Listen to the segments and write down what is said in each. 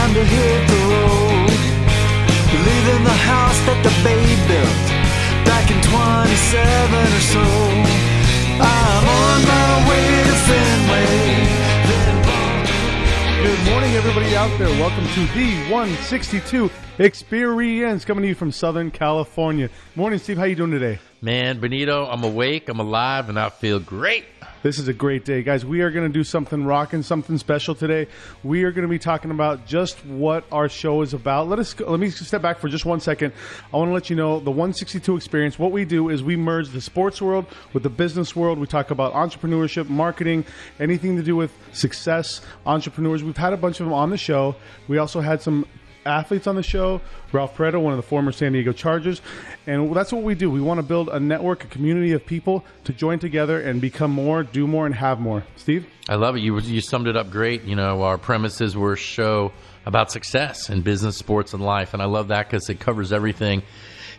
time to hit the road. Leaving the house that the babe built back in 27 or so. I'm on my way to Fenway. Good morning, everybody out there. Welcome to the 162 Experience, coming to you from Southern California. Morning, Steve. How you doing today? Man, Benito, I'm awake, I'm alive, and I feel great. This is a great day, guys. We are going to do something rocking, something special today. We are going to be talking about just what our show is about. Let me step back for just 1 second. I want to let you know the 162 Experience. What we do is we merge the sports world with the business world. We talk about entrepreneurship, marketing, anything to do with success, entrepreneurs. We've had a bunch of them on the show. We also had some athletes on the show. Ralph Pareto, one of the former San Diego Chargers. And that's what we do. We want to build a network, a community of people to join together and become more, do more, and have more. Steve? I love it. You summed it up great. You know, our premises were a show about success in business, sports, and life. And I love that because it covers everything.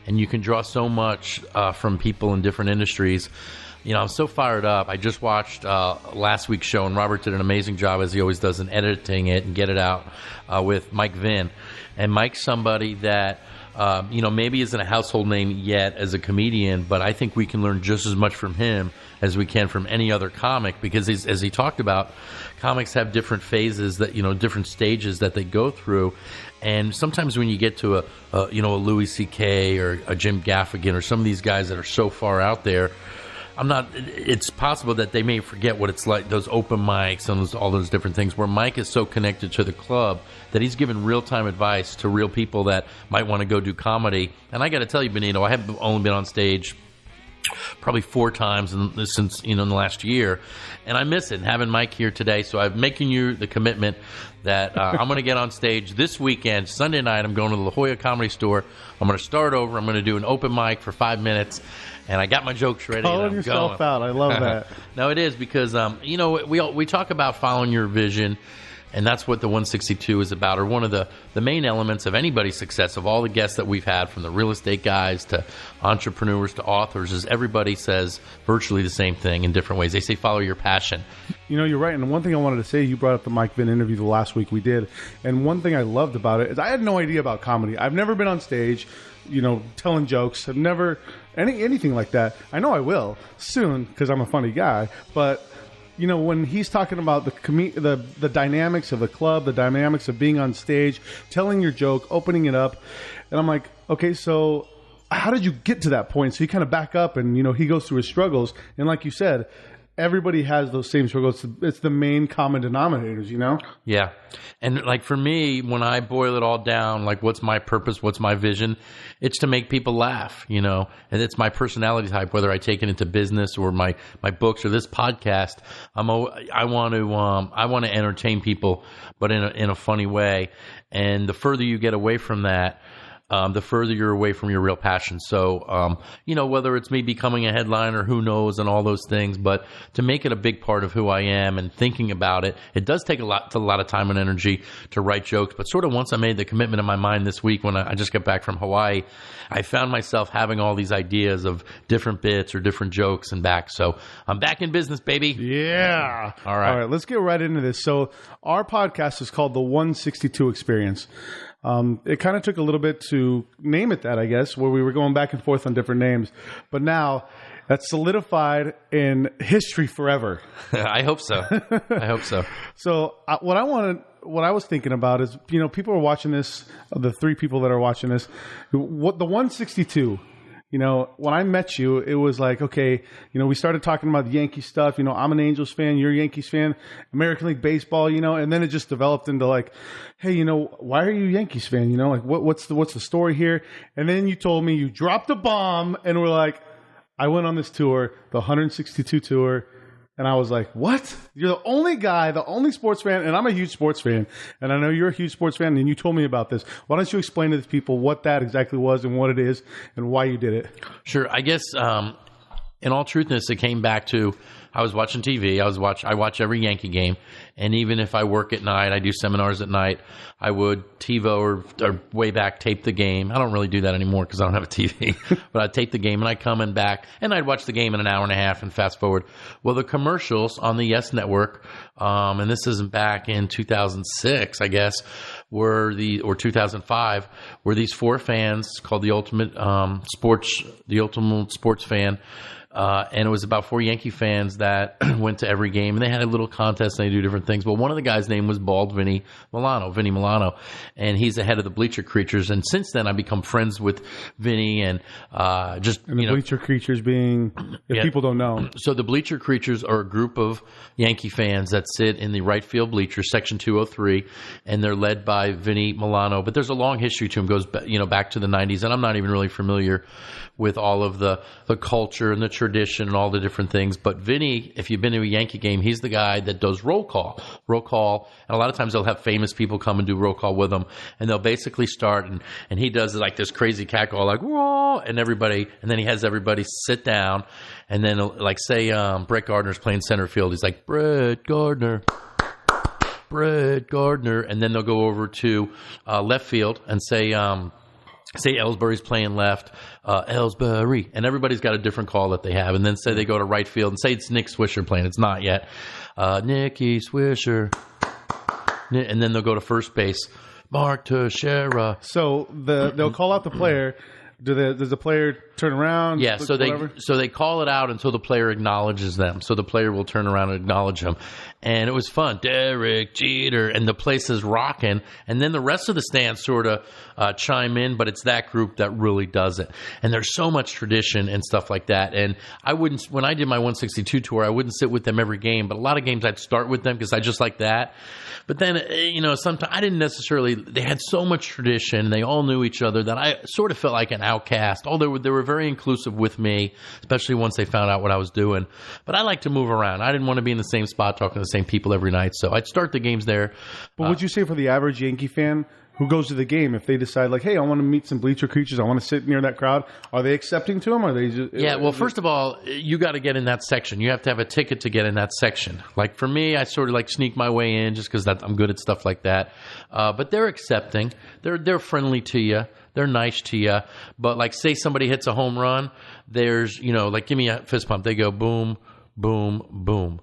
And you can draw so much from people in different industries. You know, I'm so fired up. I just watched last week's show, and Robert did an amazing job, as he always does, in editing it and get it out with Mike Vinn. And Mike's somebody that, maybe isn't a household name yet as a comedian, but I think we can learn just as much from him as we can from any other comic, because as he talked about, comics have different phases that, different stages that they go through. And sometimes when you get to a Louis C.K. or a Jim Gaffigan or some of these guys that are so far out there, it's possible that they may forget what it's like, those open mics and all those different things, where Mike is so connected to the club that he's given real-time advice to real people that might want to go do comedy. And I got to tell you, Benito, I have only been on stage probably 4 times since in the last year, and I miss it. And having Mike here today, so I'm making you the commitment that I'm going to get on stage this weekend, Sunday night. I'm going to the La Jolla Comedy Store. I'm going to start over. I'm going to do an open mic for 5 minutes, and I got my jokes ready. Calling yourself out. I love that. No, it is, because we talk about following your vision. And that's what the 162 is about, or one of the main elements of anybody's success. Of all the guests that we've had, from the real estate guys to entrepreneurs to authors, is everybody says virtually the same thing in different ways. They say follow your passion. You're right. And one thing I wanted to say, you brought up the Mike Vinn interview the last week we did. And one thing I loved about it is I had no idea about comedy. I've never been on stage, telling jokes. I've never anything like that. I know I will soon because I'm a funny guy, but when he's talking about the dynamics of the club, the dynamics of being on stage, telling your joke, opening it up, and I'm like, okay, so how did you get to that point? So you kind of back up, and he goes through his struggles, and like you said, everybody has those same struggles. It's the main common denominators, Yeah. And like for me, when I boil it all down, like what's my purpose, what's my vision, it's to make people laugh, and it's my personality type, whether I take it into business or my books or this podcast. I want to entertain people, but in a funny way. And the further you get away from that, the further you're away from your real passion. So, whether it's me becoming a headliner, who knows, and all those things, but to make it a big part of who I am and thinking about it, it does take a lot of time and energy to write jokes. But sort of once I made the commitment in my mind this week, when I just got back from Hawaii, I found myself having all these ideas of different bits or different jokes and back. So I'm back in business, baby. Yeah. All right. Let's get right into this. So our podcast is called the 162 Experience. It kind of took a little bit to name it that, I guess, where we were going back and forth on different names. But now that's solidified in history forever. I hope so. So what I was thinking about is, people are watching this, the 3 people that are watching this, the 162. When I met you, it was like, okay, we started talking about Yankee stuff. I'm an Angels fan, you're a Yankees fan, American League Baseball, and then it just developed into like, hey, why are you a Yankees fan? Like what's the story here? And then you told me you dropped a bomb, and we're like, I went on this tour, the 162 tour. And I was like, what? You're the only guy, the only sports fan, and I'm a huge sports fan. And I know you're a huge sports fan, and you told me about this. Why don't you explain to the people what that exactly was and what it is and why you did it? Sure. I guess in all truthness, it came back to I was watching TV. I watch every Yankee game, and even if I work at night, I do seminars at night. I would TiVo or way back tape the game. I don't really do that anymore because I don't have a TV, but I'd tape the game and I'd come in back and I'd watch the game in an hour and a half and fast forward. Well, the commercials on the Yes Network, and this isn't back in 2006, I guess, or 2005, were these 4 fans called the Ultimate Sports Fan. And it was about 4 Yankee fans that went to every game, and they had a little contest and they do different things. But one of the guys' name was Bald Vinny Milano, and he's the head of the Bleacher Creatures. And since then, I've become friends with Vinny and the Bleacher Creatures being, if people don't know. So the Bleacher Creatures are a group of Yankee fans that sit in the right field bleachers, section 203, and they're led by Vinny Milano. But there's a long history to him, goes back to the 90s, and I'm not even really familiar with all of the culture and the tradition and all the different things. But Vinny, if you've been to a Yankee game, he's the guy that does roll call. And a lot of times they'll have famous people come and do roll call with him, and they'll basically start, and he does like this crazy cat call, like, whoa, and then he has everybody sit down, and then like say Brett Gardner's playing center field. He's like, Brett Gardner. And then they'll go over to left field and say Ellsbury's playing left, Ellsbury, and everybody's got a different call that they have. And then say they go to right field and say it's Nick Swisher playing. It's not yet. Nicky Swisher. And then they'll go to first base, Mark Teixeira. So they'll call out the player. Does the player turn around? Yeah, so they call it out until the player acknowledges them. So the player will turn around and acknowledge them. And it was fun. Derek Jeter, and the place is rocking. And then the rest of the stands sort of chime in, but it's that group that really does it. And there's so much tradition and stuff like that. And when I did my 162 tour, I wouldn't sit with them every game, but a lot of games I'd start with them because I just like that. But then, sometimes I didn't necessarily, they had so much tradition, and they all knew each other that I sort of felt like an outcast. Although they were very inclusive with me, especially once they found out what I was doing. But I like to move around. I didn't want to be in the same spot talking to the same people every night, so I'd start the games there. But would you say for the average Yankee fan who goes to the game, if they decide like, hey, I want to meet some Bleacher Creatures, I want to sit near that crowd, are they accepting to them? Are they just, yeah, well, first of all, you got to get in that section. You have to have a ticket to get in that section. Like for me, I sort of like sneak my way in just because I'm good at stuff like that. But they're accepting. They're friendly to you. They're nice to you. But like say somebody hits a home run, there's, like give me a fist pump. They go boom, boom, boom.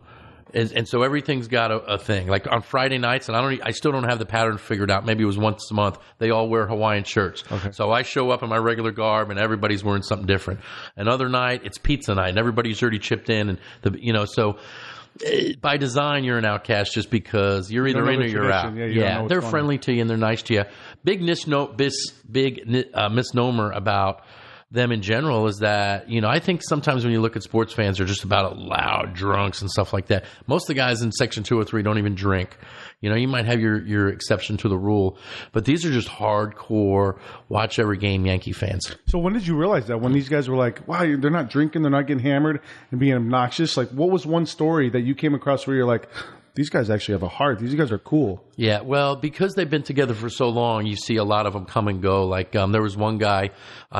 And so everything's got a thing. Like on Friday nights, and I still don't have the pattern figured out. Maybe it was once a month. They all wear Hawaiian shirts. Okay. So I show up in my regular garb, and everybody's wearing something different. Another night, it's pizza night, and everybody's already chipped in. And so by design, you're an outcast just because you're either in or you're out. Yeah, they're friendly to you and they're nice to you. Big misnomer about them in general is that, I think sometimes when you look at sports fans, they're just about loud drunks and stuff like that. Most of the guys in section 203 don't even drink. You might have your exception to the rule, but these are just hardcore, watch every game Yankee fans. So when did you realize that? When these guys were like, wow, they're not drinking, they're not getting hammered and being obnoxious? Like, what was one story that you came across where you're like, these guys actually have a heart. These guys are cool. Yeah, well, because they've been together for so long, you see a lot of them come and go. Like there was one guy,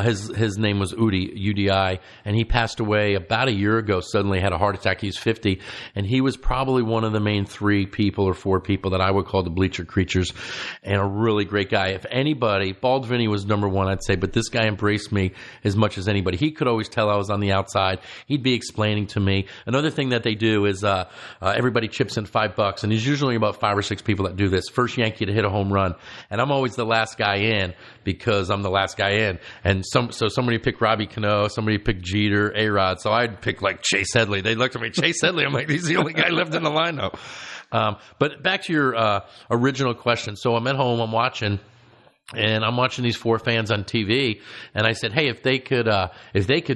his name was UDI, and he passed away about a year ago. Suddenly had a heart attack. He's 50, and he was probably one of the main 3 people or 4 people that I would call the Bleacher Creatures, and a really great guy. If anybody, Bald Vinny was number 1, I'd say, but this guy embraced me as much as anybody. He could always tell I was on the outside. He'd be explaining to me. Another thing that they do is everybody chips in $5, and there's usually about 5 or 6 people that do this. First Yankee to hit a home run, and I'm always the last guy in because I'm the last guy in. And so somebody picked Robbie Cano, somebody picked Jeter, A-Rod, so I'd pick like Chase Headley. They looked at me, Chase Headley. I'm like, he's the only guy left in the lineup. But back to your original question. So I'm at home, I'm watching these 4 fans on TV, and I said, "Hey, if they could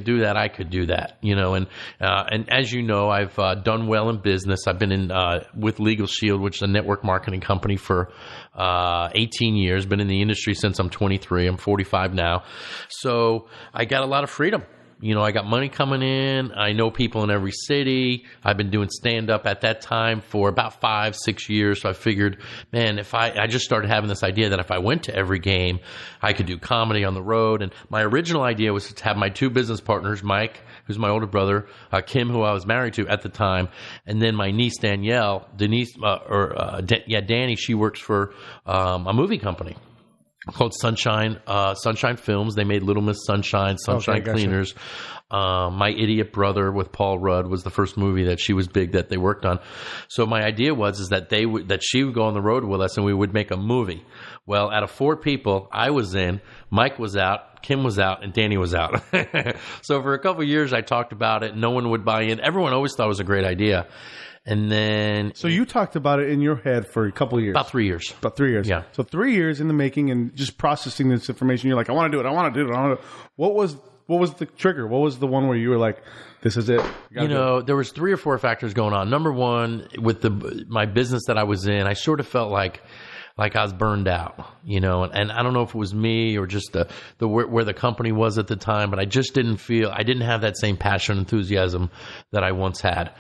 do that, I could do that." And as you know, I've done well in business. I've been in with Legal Shield, which is a network marketing company, for 18 years. Been in the industry since I'm 23. I'm 45 now, so I got a lot of freedom. I got money coming in. I know people in every city. I've been doing stand-up at that time for about 5-6 years. So I figured, man, I just started having this idea that if I went to every game, I could do comedy on the road. And my original idea was to have my two business partners, Mike, who's my older brother, Kim, who I was married to at the time, and then my niece, Danielle, Danny, she works for a movie company called Sunshine Films. They made Little Miss Sunshine, Sunshine Cleaners. My Idiot Brother with Paul Rudd was the first movie that she was big that they worked on. So my idea was that she would go on the road with us and we would make a movie. Well, out of 4 people, I was in, Mike was out, Kim was out, and Danny was out. So for a couple of years, I talked about it. No one would buy in. Everyone always thought it was a great idea. And then... So you talked about it in your head for a couple of years. About 3 years. About 3 years. Yeah. So 3 years in the making and just processing this information. You're like, I want to do it. What was the trigger? What was the one where you were like, this is it? There was 3 or 4 factors going on. Number one, with my business that I was in, I sort of felt like I was burned out, and I don't know if it was me or just where the company was at the time, but I just didn't have that same passion and enthusiasm that I once had.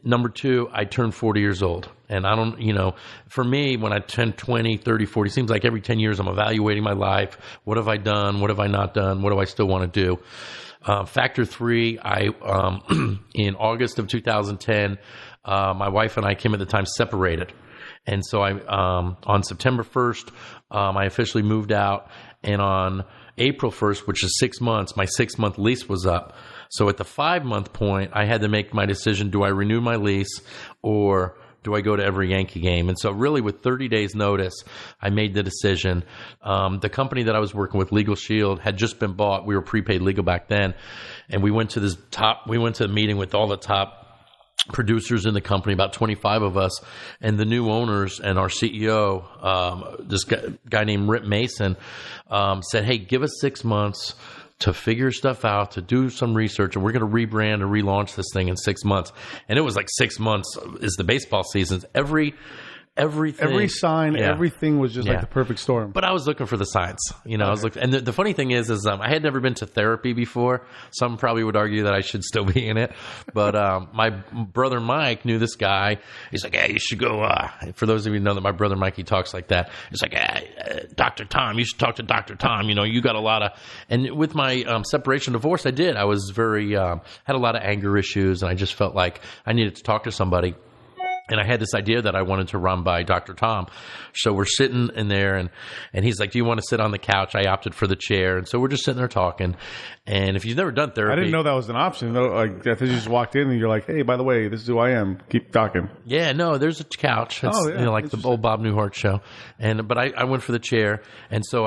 Number 2, I turned 40 years old. And I don't, for me, when I turn 20, 30, 40, it seems like every 10 years I'm evaluating my life. What have I done? What have I not done? What do I still want to do? Factor 3, in August of 2010, my wife and I, Kim, at the time, separated. And so on September 1st, I officially moved out. And on April 1st, which is 6 months, my 6-month lease was up. So at the 5-month point, I had to make my decision, do I renew my lease or do I go to every Yankee game? And so really with 30 days notice, I made the decision. The company that I was working with, Legal Shield, had just been bought. We were prepaid legal back then. And we went to the meeting with all the top producers in the company, about 25 of us, and the new owners and our CEO, this guy named Rip Mason, said, hey, give us 6 months to figure stuff out, to do some research, and we're going to rebrand and relaunch this thing in 6 months. And it was like 6 months is the baseball seasons. Every sign, everything was just like the perfect storm. But I was looking for the signs, I was looking, and the funny thing is I had never been to therapy before. Some probably would argue that I should still be in it. But my brother Mike knew this guy. He's like, hey, you should go. For those of you who know that my brother Mike, he talks like that. He's like, hey, Dr. Tom, you should talk to Dr. Tom. You got a lot of, and with my separation divorce, I did. I was very, had a lot of anger issues, and I just felt like I needed to talk to somebody. And I had this idea that I wanted to run by Dr. Tom. So we're sitting in there, and he's like, do you want to sit on the couch? I opted for the chair. And so we're just sitting there talking. And if you've never done therapy... I didn't know that was an option. Like, I think you just walked in and you're like, hey, by the way, this is who I am. Keep talking. Yeah, no, there's a couch. It's, like the old Bob Newhart show. But I went for the chair. And so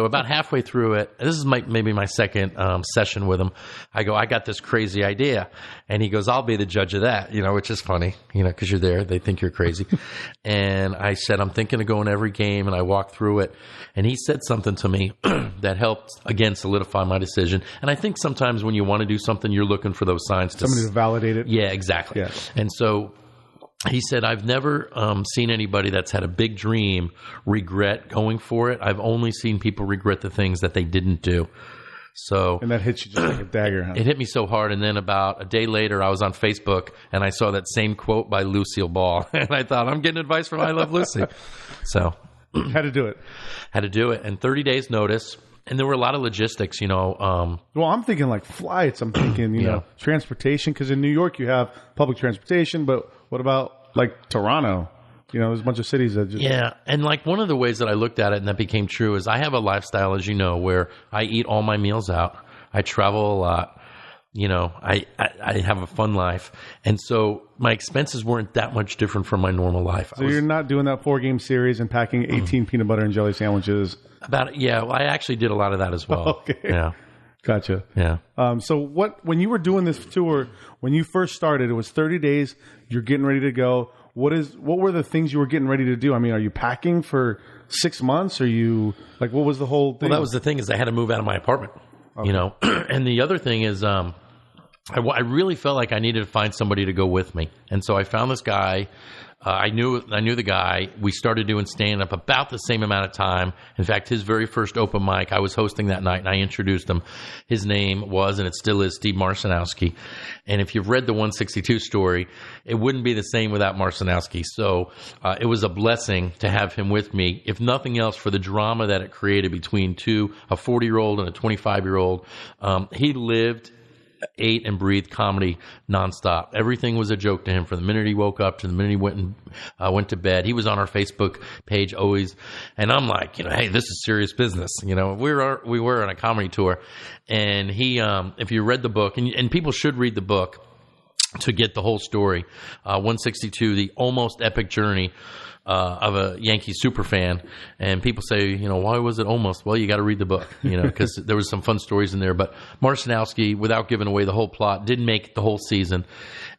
about halfway through it, this is maybe my second session with him, I go, I got this crazy idea. And he goes, I'll be the judge of that, which is funny, because you're there. They think you're crazy. And I said, I'm thinking of going to every game, and I walked through it. And he said something to me that helped, again, solidify my decision. And I think sometimes when you want to do something, you're looking for those signs. Somebody to validate it. Yeah, exactly. Yeah. And so he said, I've never seen anybody that's had a big dream regret going for it. I've only seen people regret the things that they didn't do. So, and that hits you just like a dagger, huh? It hit me so hard. And then about a day later, I was on Facebook and I saw that same quote by Lucille Ball. And I thought, I'm getting advice from I Love Lucy. So had to do it. Had to do it. And 30 days notice. And there were a lot of logistics, Well, I'm thinking like flights. I'm thinking, you know, transportation. Because in New York, you have public transportation. But what about like Toronto? There's a bunch of cities that just... Yeah, and like one of the ways that I looked at it and that became true is I have a lifestyle, as you know, where I eat all my meals out. I travel a lot. I have a fun life. And so my expenses weren't that much different from my normal life. So you're not doing that 4-game series and packing 18 peanut butter and jelly sandwiches? Well, I actually did a lot of that as well. Okay. Yeah. Gotcha. Yeah. So when you were doing this tour, when you first started, it was 30 days, you're getting ready to go. What were the things you were getting ready to do? I mean, are you packing for 6 months? Are you what was the whole thing? Well, that was the thing is I had to move out of my apartment, and the other thing is, I really felt like I needed to find somebody to go with me. And so I found this guy, I knew the guy. We started doing stand-up about the same amount of time. In fact, his very first open mic, I was hosting that night, and I introduced him. His name was, and it still is, Steve Marcinowski. And if you've read the 162 story, it wouldn't be the same without Marcinowski. So it was a blessing to have him with me, if nothing else, for the drama that it created between a 40-year-old and a 25-year-old. He lived, ate, and breathed comedy nonstop. Everything was a joke to him from the minute he woke up to the minute he went to bed. He was on our Facebook page always, and I'm like, hey, this is serious business. We were on a comedy tour, and he, if you read the book, and people should read the book to get the whole story, 162, the almost epic journey of a Yankee super fan. And people say, why was it almost? Well, you got to read the book, because there was some fun stories in there. But Marcinowski, without giving away the whole plot, didn't make it the whole season.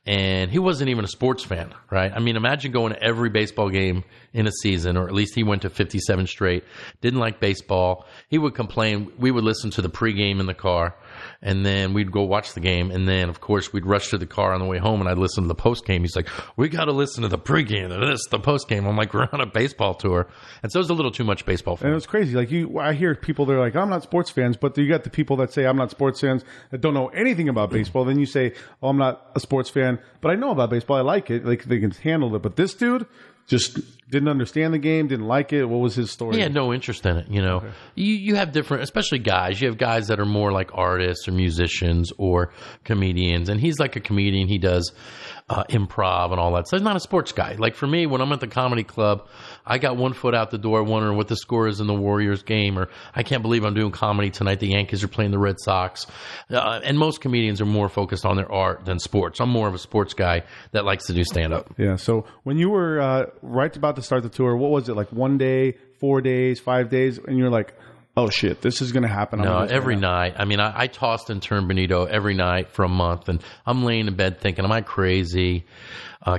And he wasn't even a sports fan, right? I mean, imagine going to every baseball game in a season, or at least he went to 57 straight. Didn't like baseball. He would complain. We would listen to the pregame in the car, and then we'd go watch the game. And then, of course, we'd rush to the car on the way home, and I'd listen to the postgame. He's like, we got to listen to the pregame, the postgame. I'm like, we're on a baseball tour. And so it was a little too much baseball fun. And it was crazy. Like I hear people, they're like, I'm not sports fans, but you got the people that say I'm not sports fans that don't know anything about baseball. Then you say, oh, I'm not a sports fan, but I know about baseball. I like it. Like they can handle it. But this dude just didn't understand the game, didn't like it. What was his story? He had no interest in it, Okay. You have different, especially guys. You have guys that are more like artists or musicians or comedians. And he's like a comedian. He does improv and all that. So he's not a sports guy. Like for me, when I'm at the comedy club, I got one foot out the door wondering what the score is in the Warriors game, or I can't believe I'm doing comedy tonight. The Yankees are playing the Red Sox. And most comedians are more focused on their art than sports. I'm more of a sports guy that likes to do stand-up. Yeah. So when you were right about to start the tour, what was it, like 1 day, 4 days, 5 days? And you're like, oh, shit, this is going to happen. No, every night. I mean, I tossed and turned Benito every night for a month, and I'm laying in bed thinking, am I crazy?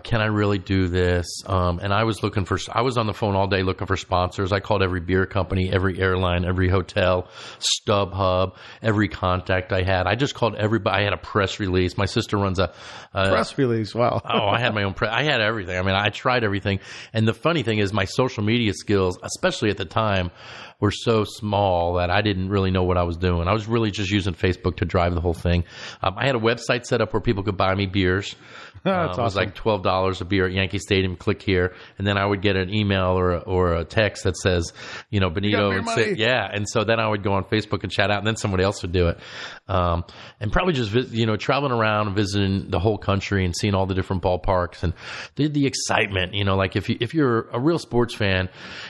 Can I really do this? And I was on the phone all day looking for sponsors. I called every beer company, every airline, every hotel, StubHub, every contact I had. I just called everybody. I had a press release. My sister runs a press release. Wow. I had my own press. I had everything. I mean, I tried everything. And the funny thing is my social media skills, especially at the time, were so small that I didn't really know what I was doing. I was really just using Facebook to drive the whole thing. I had a website set up where people could buy me beers. That's awesome. It was like $12 a beer at Yankee Stadium. Click here, and then I would get an email or a text that says, Benito. And so then I would go on Facebook and chat out, and then somebody else would do it. And probably just traveling around and visiting the whole country and seeing all the different ballparks and the excitement. Like if you're a real sports fan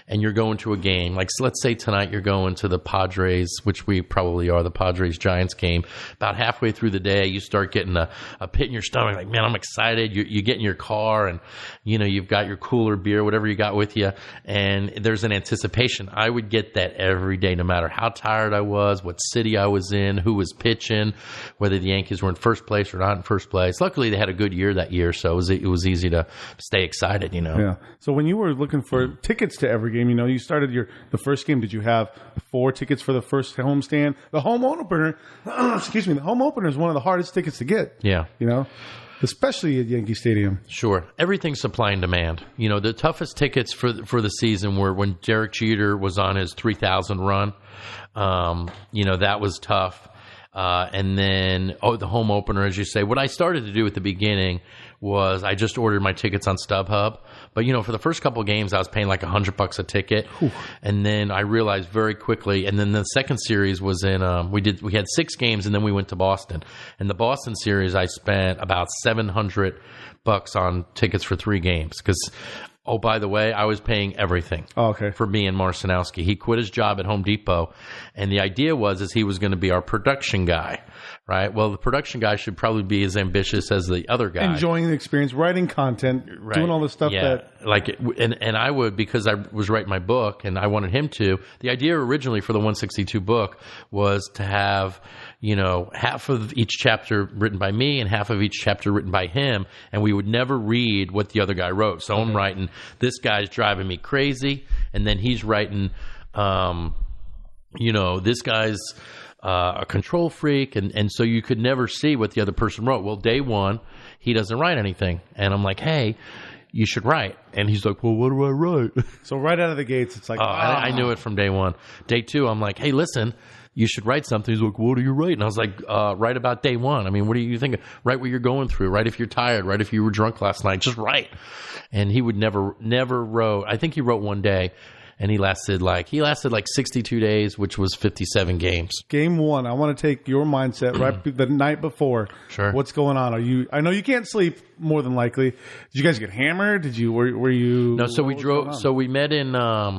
and you're going to a game, like let's say tonight you're going to the Padres, which we probably are, the Padres-Giants game. About halfway through the day, you start getting a pit in your stomach. Like, man, I'm excited. You get in your car and, you've got your cooler beer, whatever you got with you, and there's an anticipation. I would get that every day, no matter how tired I was, what city I was in, who was pitching, whether the Yankees were in first place or not in first place. Luckily, they had a good year that year, so it was easy to stay excited, Yeah. So when you were looking for tickets to every game, you started the first game. Did you have 4 tickets for the first homestand? The home opener, the home opener is one of the hardest tickets to get. Yeah. Especially at Yankee Stadium. Sure. Everything's supply and demand. The toughest tickets for the season were when Derek Jeter was on his 3,000 run. That was tough. And then, the home opener, as you say. What I started to do at the beginning was I just ordered my tickets on StubHub. But, for the first couple of games, I was paying like $100 a ticket. Whew. And then I realized very quickly, and then the second series was in, we had 6 games, and then we went to Boston. And the Boston series, I spent about $700 on tickets for 3 games because, oh, by the way, I was paying everything for me and Marcinowski. He quit his job at Home Depot, and the idea was he was going to be our production guy, right? Well, the production guy should probably be as ambitious as the other guy. Enjoying the experience, writing content, right. Doing all the stuff and I would, because I was writing my book and I wanted him to. The idea originally for the 162 book was to have, half of each chapter written by me and half of each chapter written by him, and we would never read what the other guy wrote. So I'm writing, this guy's driving me crazy, and then he's writing, this guy's a control freak, and so you could never see what the other person wrote. Well, day one, he doesn't write anything, and I'm like, hey, you should write. And he's like, well, what do I write? So right out of the gates, it's like, I knew it from day one. Day two, I'm like, hey, listen, you should write something. He's like, what do you write? And I was like, write about day one. I mean, what do you think? Write what you're going through. Write if you're tired. Write if you were drunk last night. Just write. And he would never wrote. I think he wrote one day. And he lasted like 62 days, which was 57 games. Game one, I want to take your mindset right the night before. Sure. What's going on? I know you can't sleep more than likely. Did you guys get hammered? Were you? No, so we drove. So we met in.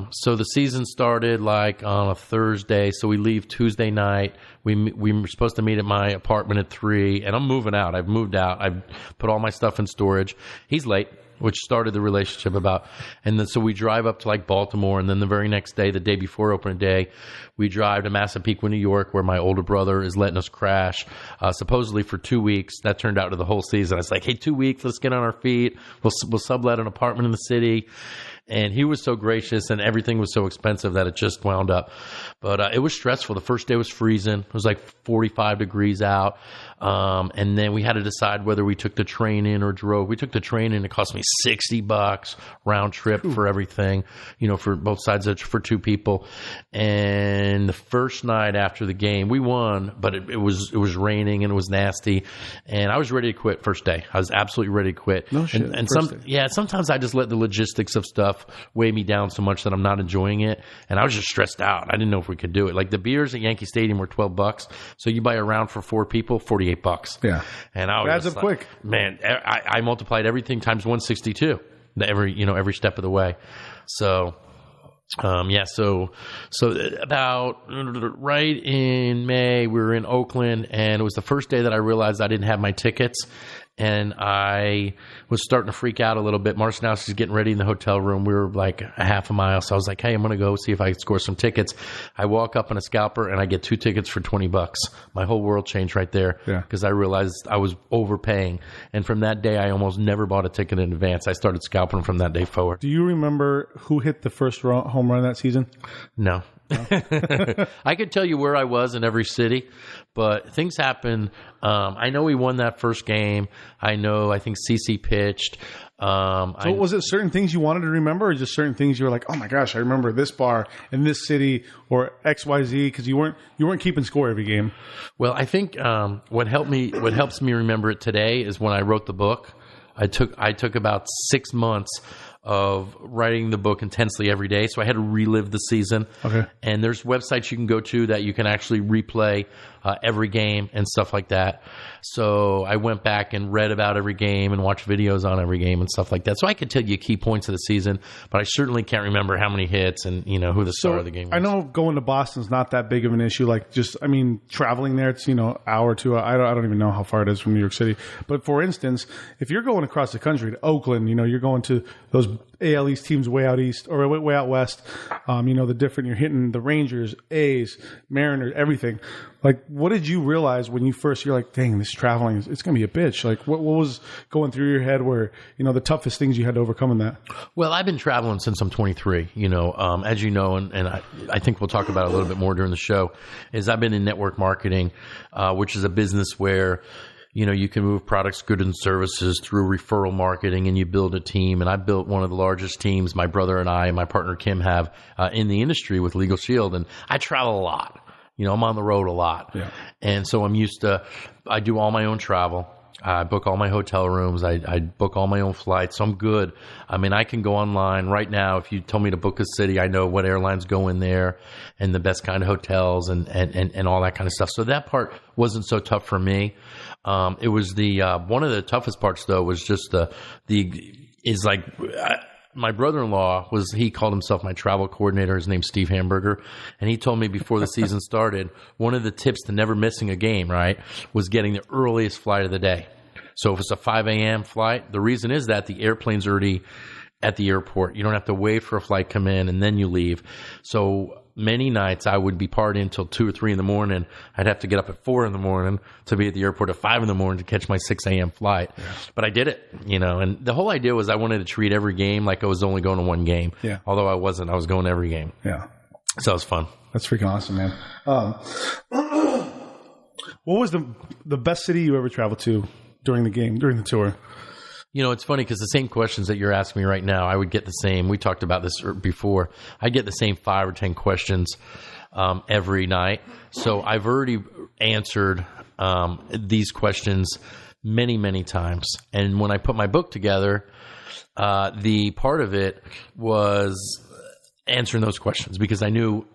So the season started like on a Thursday. So we leave Tuesday night. We were supposed to meet at my apartment at 3, and I'm moving out. I've moved out. I've put all my stuff in storage. He's late, which started the relationship about. And then so we drive up to like Baltimore, and then the very next day, the day before opening day, we drive to Massapequa, New York, where my older brother is letting us crash, supposedly for 2 weeks. That turned out to the whole season. I was like, hey, 2 weeks, let's get on our feet. We'll sublet an apartment in the city. And he was so gracious, and everything was so expensive that it just wound up. But it was stressful. The first day was freezing. It was like 45 degrees out. And then we had to decide whether we took the train in or drove. We took the train in. It cost me $60 round trip for everything, for both sides for 2 people. And the first night after the game, we won, but it was raining and it was nasty. And I was ready to quit first day. I was absolutely ready to quit. No shit. And sometimes I just let the logistics of stuff weigh me down so much that I'm not enjoying it. And I was just stressed out. I didn't know if we could do it. Like the beers at Yankee Stadium were $12. So you buy a round for 4 people, $48. Yeah. And I was adds up quick. Man, I multiplied everything times 162 every step of the way. So so about right in May, we were in Oakland, and it was the first day that I realized I didn't have my tickets. And I was starting to freak out a little bit. Marcinowski's getting ready in the hotel room. We were like a half a mile. So I was like, hey, I'm going to go see if I can score some tickets. I walk up on a scalper and I get 2 tickets for $20. My whole world changed right there because I realized I was overpaying. And from that day, I almost never bought a ticket in advance. I started scalping from that day forward. Do you remember who hit the first home run that season? No. I could tell you where I was in every city, but things happen. I know we won that first game. I think CC pitched. So was it certain things you wanted to remember, or just certain things you were like, oh my gosh, I remember this bar in this city or XYZ, because you weren't keeping score every game? Well, I think what helps me remember it today is when I wrote the book. I took about 6 months of writing the book intensely every day. So I had to relive the season. Okay. And there's websites you can go to that you can actually replay every game and stuff like that. So I went back and read about every game and watched videos on every game and stuff like that. So I could tell you key points of the season, but I certainly can't remember how many hits and who the star of the game was. I know going to Boston's not that big of an issue. Like traveling there, it's hour or two. I don't even know how far it is from New York City. But for instance, if you're going across the country to Oakland, you're going to those AL East teams way out east or way out west. The different, you're hitting the Rangers, A's, Mariners, everything. Like, what did you realize when you're like, dang, this traveling, it's going to be a bitch. Like, what was going through your head where, the toughest things you had to overcome in that? Well, I've been traveling since I'm 23, as you know, and I think we'll talk about it a little bit more during the show, is I've been in network marketing, which is a business where, you can move products, goods, and services through referral marketing, and you build a team. And I built one of the largest teams my brother and I and my partner Kim have in the industry with Legal Shield. And I travel a lot. I'm on the road a lot. Yeah. And so I do all my own travel. I book all my hotel rooms. I book all my own flights. So I'm good. I mean, I can go online right now. If you told me to book a city, I know what airlines go in there and the best kind of hotels and all that kind of stuff. So that part wasn't so tough for me. It was one of the toughest parts though was just my brother-in-law he called himself my travel coordinator. His name's Steve Hamburger. And he told me before the season started, one of the tips to never missing a game, right, was getting the earliest flight of the day. So if it's a 5 a.m. flight, the reason is that the airplane's already at the airport. You don't have to wait for a flight come in and then you leave. So many nights I would be partying until 2 or 3 in the morning. I'd have to get up at 4 in the morning to be at the airport at 5 in the morning to catch my 6 a.m. flight. Yeah. But I did it, and the whole idea was I wanted to treat every game like I was only going to one game. Yeah. Although I wasn't. I was going to every game. Yeah. So it was fun. That's freaking awesome, man. What was the best city you ever traveled to during the tour? You know, it's funny because the same questions that you're asking me right now, I would get the same. We talked about this before. I get the same 5 or 10 questions every night. So I've already answered these questions many, many times. And when I put my book together, the part of it was answering those questions because I knew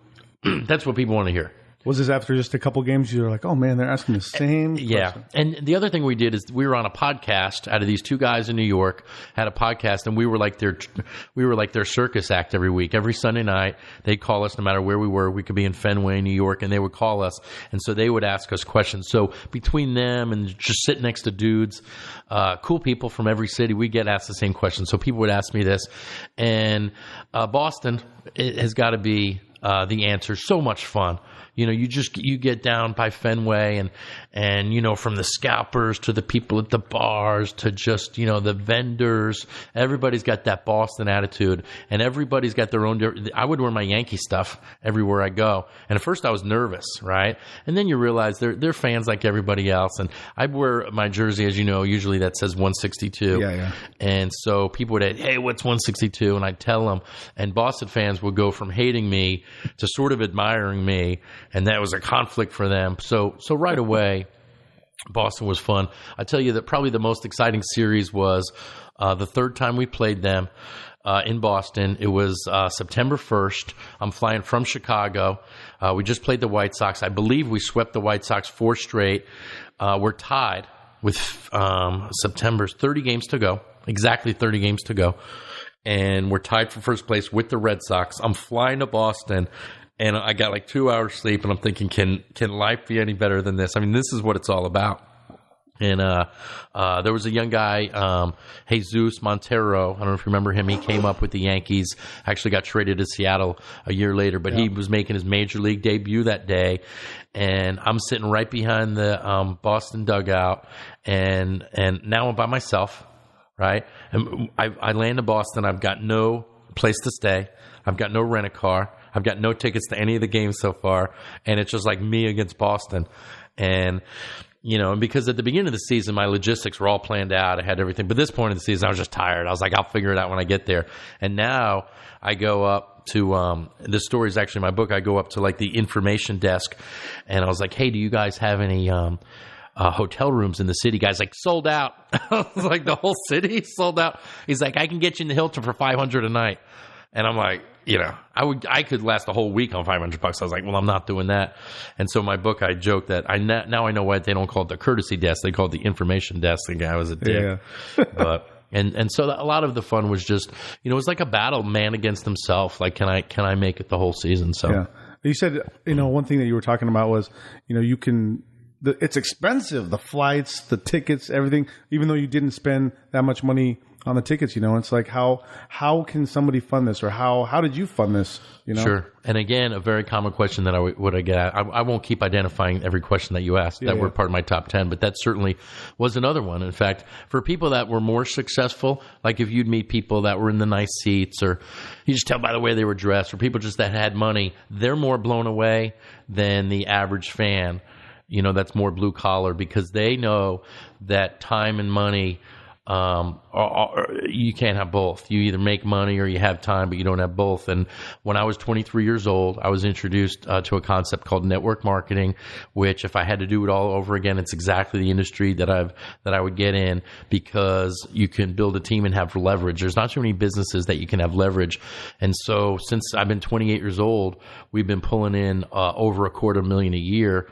that's what people want to hear. Was this after just a couple games you were like, oh man, they're asking the same question? And the other thing we did is we were on a podcast out of these 2 guys in New York had a podcast, and we were like their circus act every week. Every Sunday night they'd call us no matter where we were. We could be in Fenway, New York, and they would call us, and so they would ask us questions. So between them and just sitting next to dudes, cool people from every city, we get asked the same questions. So people would ask me this, and Boston it has got to be the answer. So much fun. You know, you get down by Fenway and, you know, from the scalpers to the people at the bars to just, you know, the vendors, everybody's got that Boston attitude and everybody's got their own. I would wear my Yankee stuff everywhere I go. And at first I was nervous, right? And then you realize they're fans like everybody else. And I'd wear my jersey, as you know, usually that says 162. Yeah. And so people would say, hey, what's 162? And I'd tell them. And Boston fans would go from hating me to sort of admiring me. And that was a conflict for them. So right away, Boston was fun. I tell you that probably the most exciting series was the 3rd time we played them in Boston. It was September 1st. I'm flying from Chicago. We just played the White Sox. I believe we swept the White Sox 4 straight. We're tied with September's 30 games to go, exactly 30 games to go. And we're tied for first place with the Red Sox. I'm flying to Boston. And I got like 2 hours sleep, and I'm thinking, can life be any better than this? I mean, this is what it's all about. And there was a young guy, Jesus Montero. I don't know if you remember him. He came up with the Yankees, actually got traded to Seattle a year later, but he was making his major league debut that day. And I'm sitting right behind the Boston dugout, and now I'm by myself, right? And I land in Boston. I've got no place to stay. I've got no rent-a-car. I've got no tickets to any of the games so far, and it's just like me against Boston. And, you know, and because at the beginning of the season, my logistics were all planned out. I had everything. But at this point in the season, I was just tired. I was like, I'll figure it out when I get there. And now I go up to this story is actually in my book. I go up to like the information desk, and I was like, hey, do you guys have any hotel rooms in the city? Guy's like, sold out. I was like, the whole city sold out? He's like, I can get you in the Hilton for $500 a night. And I'm like, you know, I could last a whole week on $500. I was like, well, I'm not doing that. And so my book, I joke that now I know why they don't call it the courtesy desk. They call it the information desk. The guy was a dick. Yeah. But and so a lot of the fun was just, you know, it was like a battle, man against himself. Like, can I make it the whole season? So yeah. You said, you know, one thing that you were talking about was, you know, it's expensive, the flights, the tickets, everything, even though you didn't spend that much money on the tickets, you know. It's like, how can somebody fund this, or how did you fund this, you know? Sure. And again, a very common question that I get at. I won't keep identifying every question that you asked that were part of my top 10, but that certainly was another one. In fact, for people that were more successful, like if you'd meet people that were in the nice seats, or you just tell by the way they were dressed, or people just that had money, they're more blown away than the average fan, you know, that's more blue collar, because they know that time and money, you can't have both. You either make money or you have time, but you don't have both. And when I was 23 years old, I was introduced to a concept called network marketing, which if I had to do it all over again, it's exactly the industry that I would get in, because you can build a team and have leverage. There's not too many businesses that you can have leverage. And so since I've been 28 years old, we've been pulling in over $250,000 a year.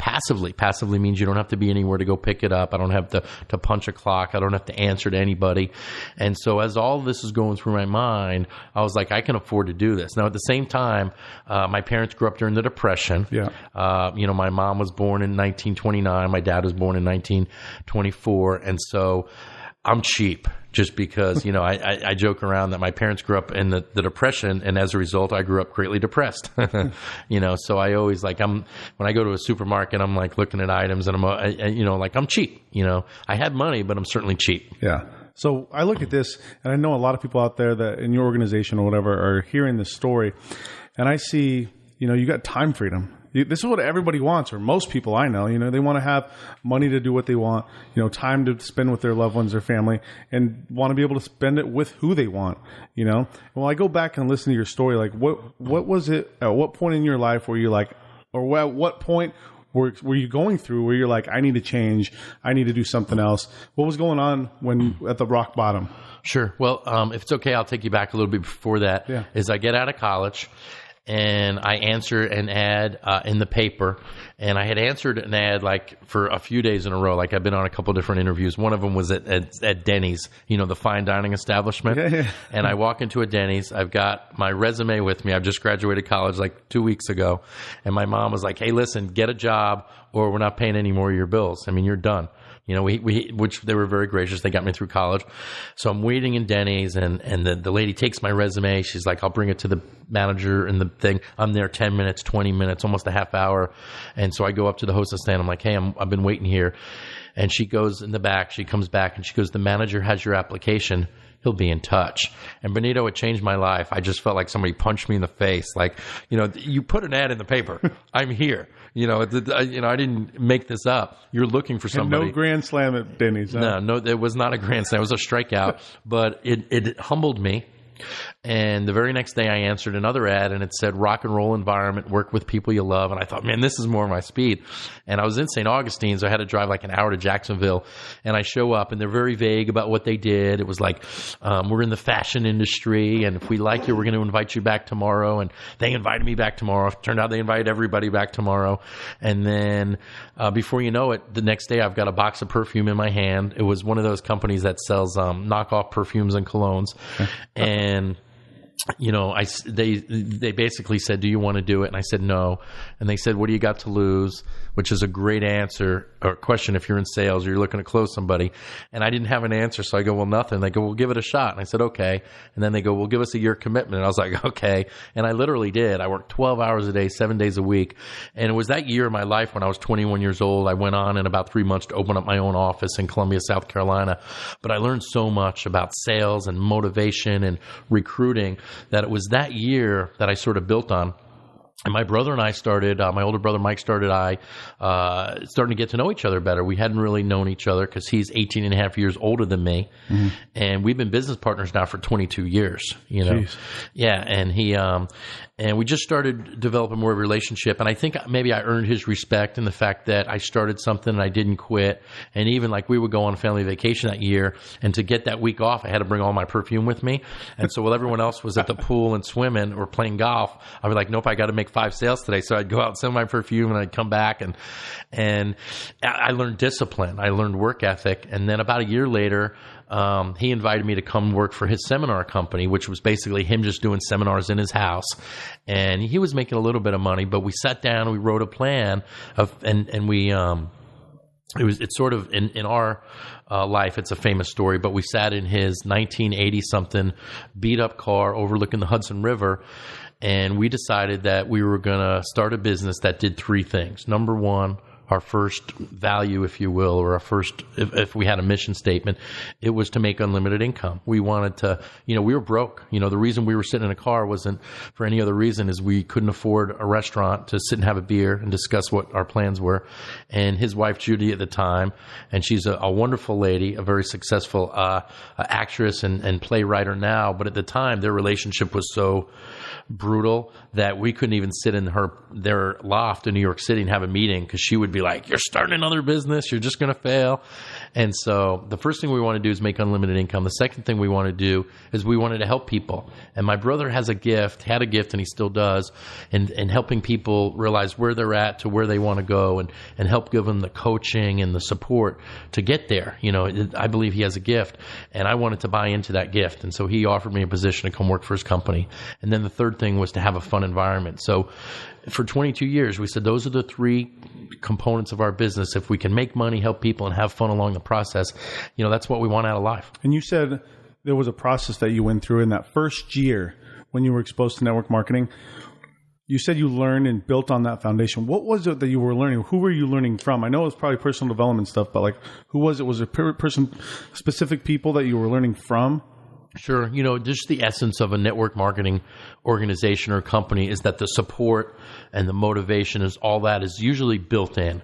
Passively. Passively means you don't have to be anywhere to go pick it up. I don't have to punch a clock. I don't have to answer to anybody. And so as all this is going through my mind, I was like, I can afford to do this. Now, at the same time, my parents grew up during the Depression. Yeah. You know, my mom was born in 1929. My dad was born in 1924. And so I'm cheap, just because, you know, I joke around that my parents grew up in the Depression, and as a result, I grew up greatly depressed. You know, so I always when I go to a supermarket, I'm like looking at items, and I'm cheap. You know, I had money, but I'm certainly cheap. Yeah. So I look at this, and I know a lot of people out there that in your organization or whatever are hearing this story, and I see, you know, you got time freedom. This is what everybody wants, or most people I know. They want to have money to do what they want, time to spend with their loved ones, their family, and want to be able to spend it with who they want. Well, I go back and listen to your story. Like, what was it? At what point in your life were you like, or at what point were you going through where you're like, I need to change, I need to do something else? What was going on when at the rock bottom? Sure. Well, if it's okay, I'll take you back a little bit before that. Yeah. Is I get out of college, and I answer an ad in the paper, and I had answered an ad like for a few days in a row. Like, I've been on a couple different interviews. One of them was at Denny's, the fine dining establishment. Yeah. And I walk into a Denny's. I've got my resume with me. I've just graduated college like 2 weeks ago, and my mom was like, "Hey, listen, get a job, or we're not paying any more of your bills. I mean, you're done." Which they were very gracious. They got me through college. So I'm waiting in Denny's, and the lady takes my resume. She's like, I'll bring it to the manager and the thing. I'm there 10 minutes, 20 minutes, almost a half hour. And so I go up to the hostess stand. I'm like, hey, I've been waiting here. And she goes in the back. She comes back and she goes, the manager has your application. He'll be in touch. And Benito, it changed my life. I just felt like somebody punched me in the face. Like, you put an ad in the paper. I'm here. I didn't make this up. You're looking for somebody. And no grand slam at Denny's. Huh? No, it was not a grand slam. It was a strikeout, but it humbled me. And the very next day I answered another ad, and it said rock and roll environment, work with people you love. And I thought, man, this is more my speed. And I was in St. Augustine, so I had to drive like an hour to Jacksonville. And I show up, and they're very vague about what they did. It was like, we're in the fashion industry, and if we like you, we're going to invite you back tomorrow. And they invited me back tomorrow. Turned out they invited everybody back tomorrow. And then before you know it, the next day I've got a box of perfume in my hand. It was one of those companies that sells knockoff perfumes and colognes. And they basically said, do you want to do it? And I said, no. And they said, what do you got to lose? Which is a great answer or question if you're in sales or you're looking to close somebody. And I didn't have an answer. So I go, well, nothing. They go, well, give it a shot. And I said, okay. And then they go, well, give us a year commitment. And I was like, okay. And I literally did. I worked 12 hours a day, 7 days a week. And it was that year of my life when I was 21 years old. I went on in about 3 months to open up my own office in Columbia, South Carolina. But I learned so much about sales and motivation and recruiting that it was that year that I sort of built on. And my brother and I started, my older brother Mike starting to get to know each other better. We hadn't really known each other because he's 18 and a half years older than me. Mm-hmm. And we've been business partners now for 22 years, Jeez. Yeah. And and we just started developing more of a relationship. And I think maybe I earned his respect in the fact that I started something and I didn't quit. And even like we would go on family vacation that year, and to get that week off, I had to bring all my perfume with me. And so while everyone else was at the pool and swimming or playing golf, I'd be like, nope, I got to make 5 sales today. So I'd go out and sell my perfume, and I'd come back, and I learned discipline. I learned work ethic. And then about a year later, he invited me to come work for his seminar company, which was basically him just doing seminars in his house. And he was making a little bit of money, but we sat down and we wrote a plan it's sort of in our life, it's a famous story, but we sat in his 1980 something beat up car overlooking the Hudson River. And we decided that we were going to start a business that did 3 things. Number one, our first value, if you will, or our first, if we had a mission statement, it was to make unlimited income. We wanted to, we were broke. The reason we were sitting in a car wasn't for any other reason, is we couldn't afford a restaurant to sit and have a beer and discuss what our plans were. And his wife, Judy, at the time, and she's a wonderful lady, a very successful actress and playwright now. But at the time, their relationship was so brutal that we couldn't even sit in their loft in New York City and have a meeting, because she would be like, you're starting another business, you're just going to fail. And so the first thing we want to do is make unlimited income. The second thing we want to do is we wanted to help people. And my brother had a gift, and he still does, in helping people realize where they're at to where they want to go, and help give them the coaching and the support to get there. I believe he has a gift, and I wanted to buy into that gift. And so he offered me a position to come work for his company. And then the third thing was to have a fun environment. So for 22 years, we said those are the 3 components of our business. If we can make money, help people, and have fun along the process, that's what we want out of life. And you said there was a process that you went through in that first year when you were exposed to network marketing. You said you learned and built on that foundation. What was it that you were learning? Who were you learning from? I know it was probably personal development stuff, but like, who was it? Was it specific people that you were learning from? Sure. Just the essence of a network marketing organization or company is that the support and the motivation is all that is usually built in.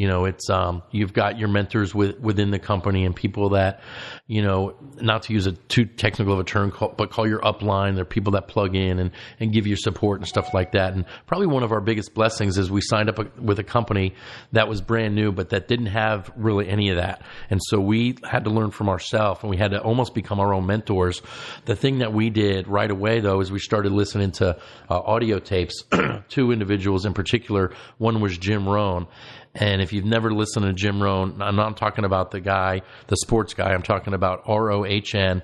It's you've got your mentors within the company and people that, not to use a too technical of a term, but call your upline. They're people that plug in and give you support and stuff like that. And probably one of our biggest blessings is we signed up with a company that was brand new, but that didn't have really any of that. And so we had to learn from ourselves, and we had to almost become our own mentors. The thing that we did right away, though, is we started listening to audio tapes. Two individuals in particular. One was Jim Rohn. And if you've never listened to Jim Rohn, I'm not talking about the sports guy. I'm talking about ROHN.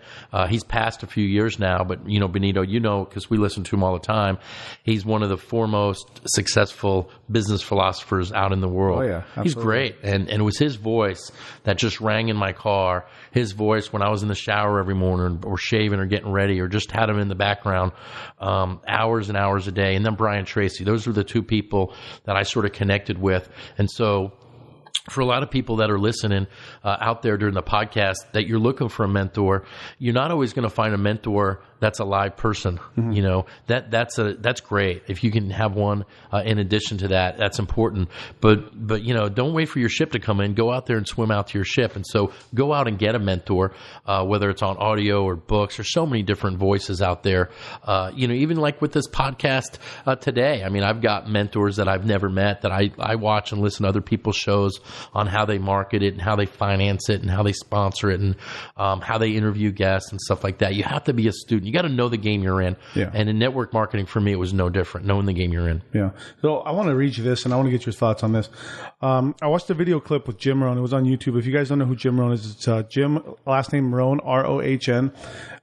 He's passed a few years now, but, Benito, because we listen to him all the time. He's one of the foremost successful business philosophers out in the world. Oh, yeah. Absolutely. He's great. And it was his voice that just rang in my car. His voice when I was in the shower every morning or shaving or getting ready or just had him in the background hours and hours a day. And then Brian Tracy. Those were the two people that I sort of connected with. And so for a lot of people that are listening out there during the podcast that you're looking for a mentor, you're not always going to find a mentor that's a live person. Mm-hmm. That's great. If you can have one in addition to that, that's important. But don't wait for your ship to come in. Go out there and swim out to your ship. And so go out and get a mentor, whether it's on audio or books. There's so many different voices out there. Even like with this podcast today. I mean, I've got mentors that I've never met that I watch and listen to other people's shows on how they market it and how they finance it and how they sponsor it and how they interview guests and stuff like that. You have to be a student. You got to know the game you're in. Yeah. And in network marketing, for me, it was no different, knowing the game you're in. Yeah. So I want to read you this, and I want to get your thoughts on this. I watched a video clip with Jim Rohn. It was on YouTube. If you guys don't know who Jim Rohn is, it's Jim, last name Rohn, ROHN.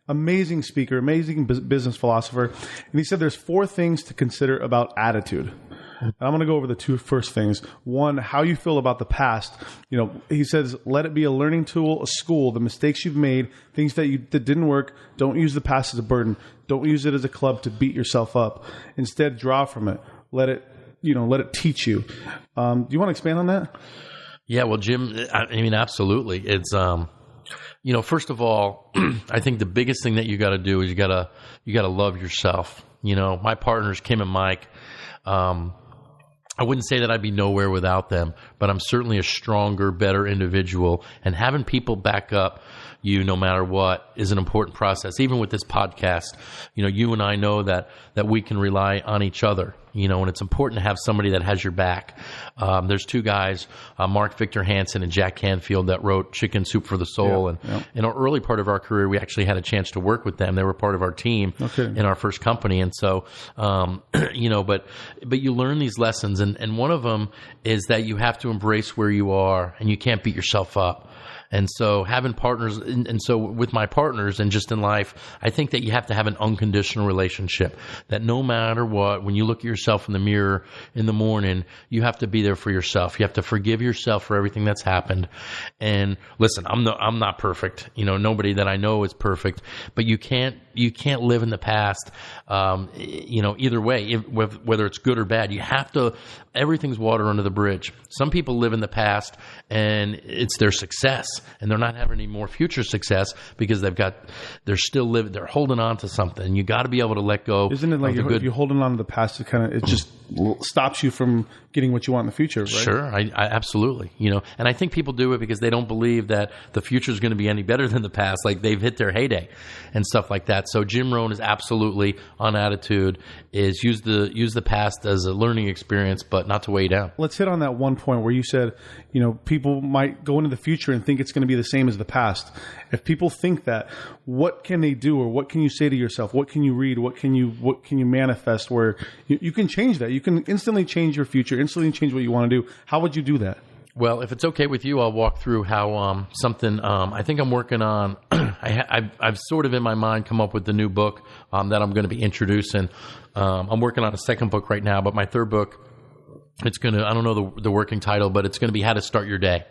Amazing speaker, amazing business philosopher. And he said there's 4 things to consider about attitude. And I'm going to go over the 2 first things. One, how you feel about the past. He says, let it be a learning tool, a school. The mistakes you've made, things that didn't work, don't use the past as a burden. Don't use it as a club to beat yourself up. Instead, draw from it. Let it teach you. Do you want to expand on that? Yeah, well, Jim, I mean, absolutely. It's, first of all, I think the biggest thing that you got to do is you got to love yourself. My partners, Kim and Mike, I wouldn't say that I'd be nowhere without them, but I'm certainly a stronger, better individual. And having people back up you no matter what is an important process. Even with this podcast, you and I know that we can rely on each other, and it's important to have somebody that has your back. There's 2 guys, Mark Victor Hansen and Jack Canfield, that wrote Chicken Soup for the Soul. Yeah. And in our early part of our career, we actually had a chance to work with them. They were part of our team in our first company. And so, but you learn these lessons. And one of them is that you have to embrace where you are and you can't beat yourself up. And so having partners, and so with my partners and just in life, I think that you have to have an unconditional relationship, that no matter what, when you look at yourself in the mirror in the morning, you have to be there for yourself. You have to forgive yourself for everything that's happened. And listen, I'm not perfect. Nobody that I know is perfect, but you can't live in the past, either way, whether it's good or bad. You have to, everything's water under the bridge. Some people live in the past and it's their success, and they're not having any more future success because they're still living, they're holding on to something. You got to be able to let go. Isn't it like if you're holding on to the past, it just stops you from getting what you want in the future, right? Sure, I absolutely. And I think people do it because they don't believe that the future is going to be any better than the past, like they've hit their heyday and stuff like that. So Jim Rohn is absolutely on attitude, is use the past as a learning experience, but not to weigh you down. Let's hit on that one point where you said, people might go into the future and think it's going to be the same as the past. If people think that, what can they do, or what can you say to yourself? What can you read? What can you manifest where you can change that? You can instantly change your future, instantly change what you want to do. How would you do that? Well, if it's okay with you, I'll walk through how something I think I'm working on. I've sort of in my mind come up with the new book that I'm going to be introducing. I'm working on a second book right now, but my third book, it's going to, I don't know the working title, but it's going to be How to Start Your Day.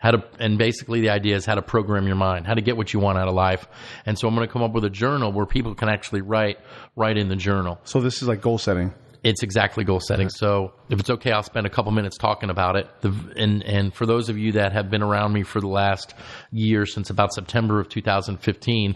And basically the idea is how to program your mind, how to get what you want out of life. And so I'm going to come up with a journal where people can actually write in the journal. So this is like goal setting. It's exactly goal setting. So if it's okay, I'll spend a couple minutes talking about it. And for those of you that have been around me for the last year, since about September of 2015,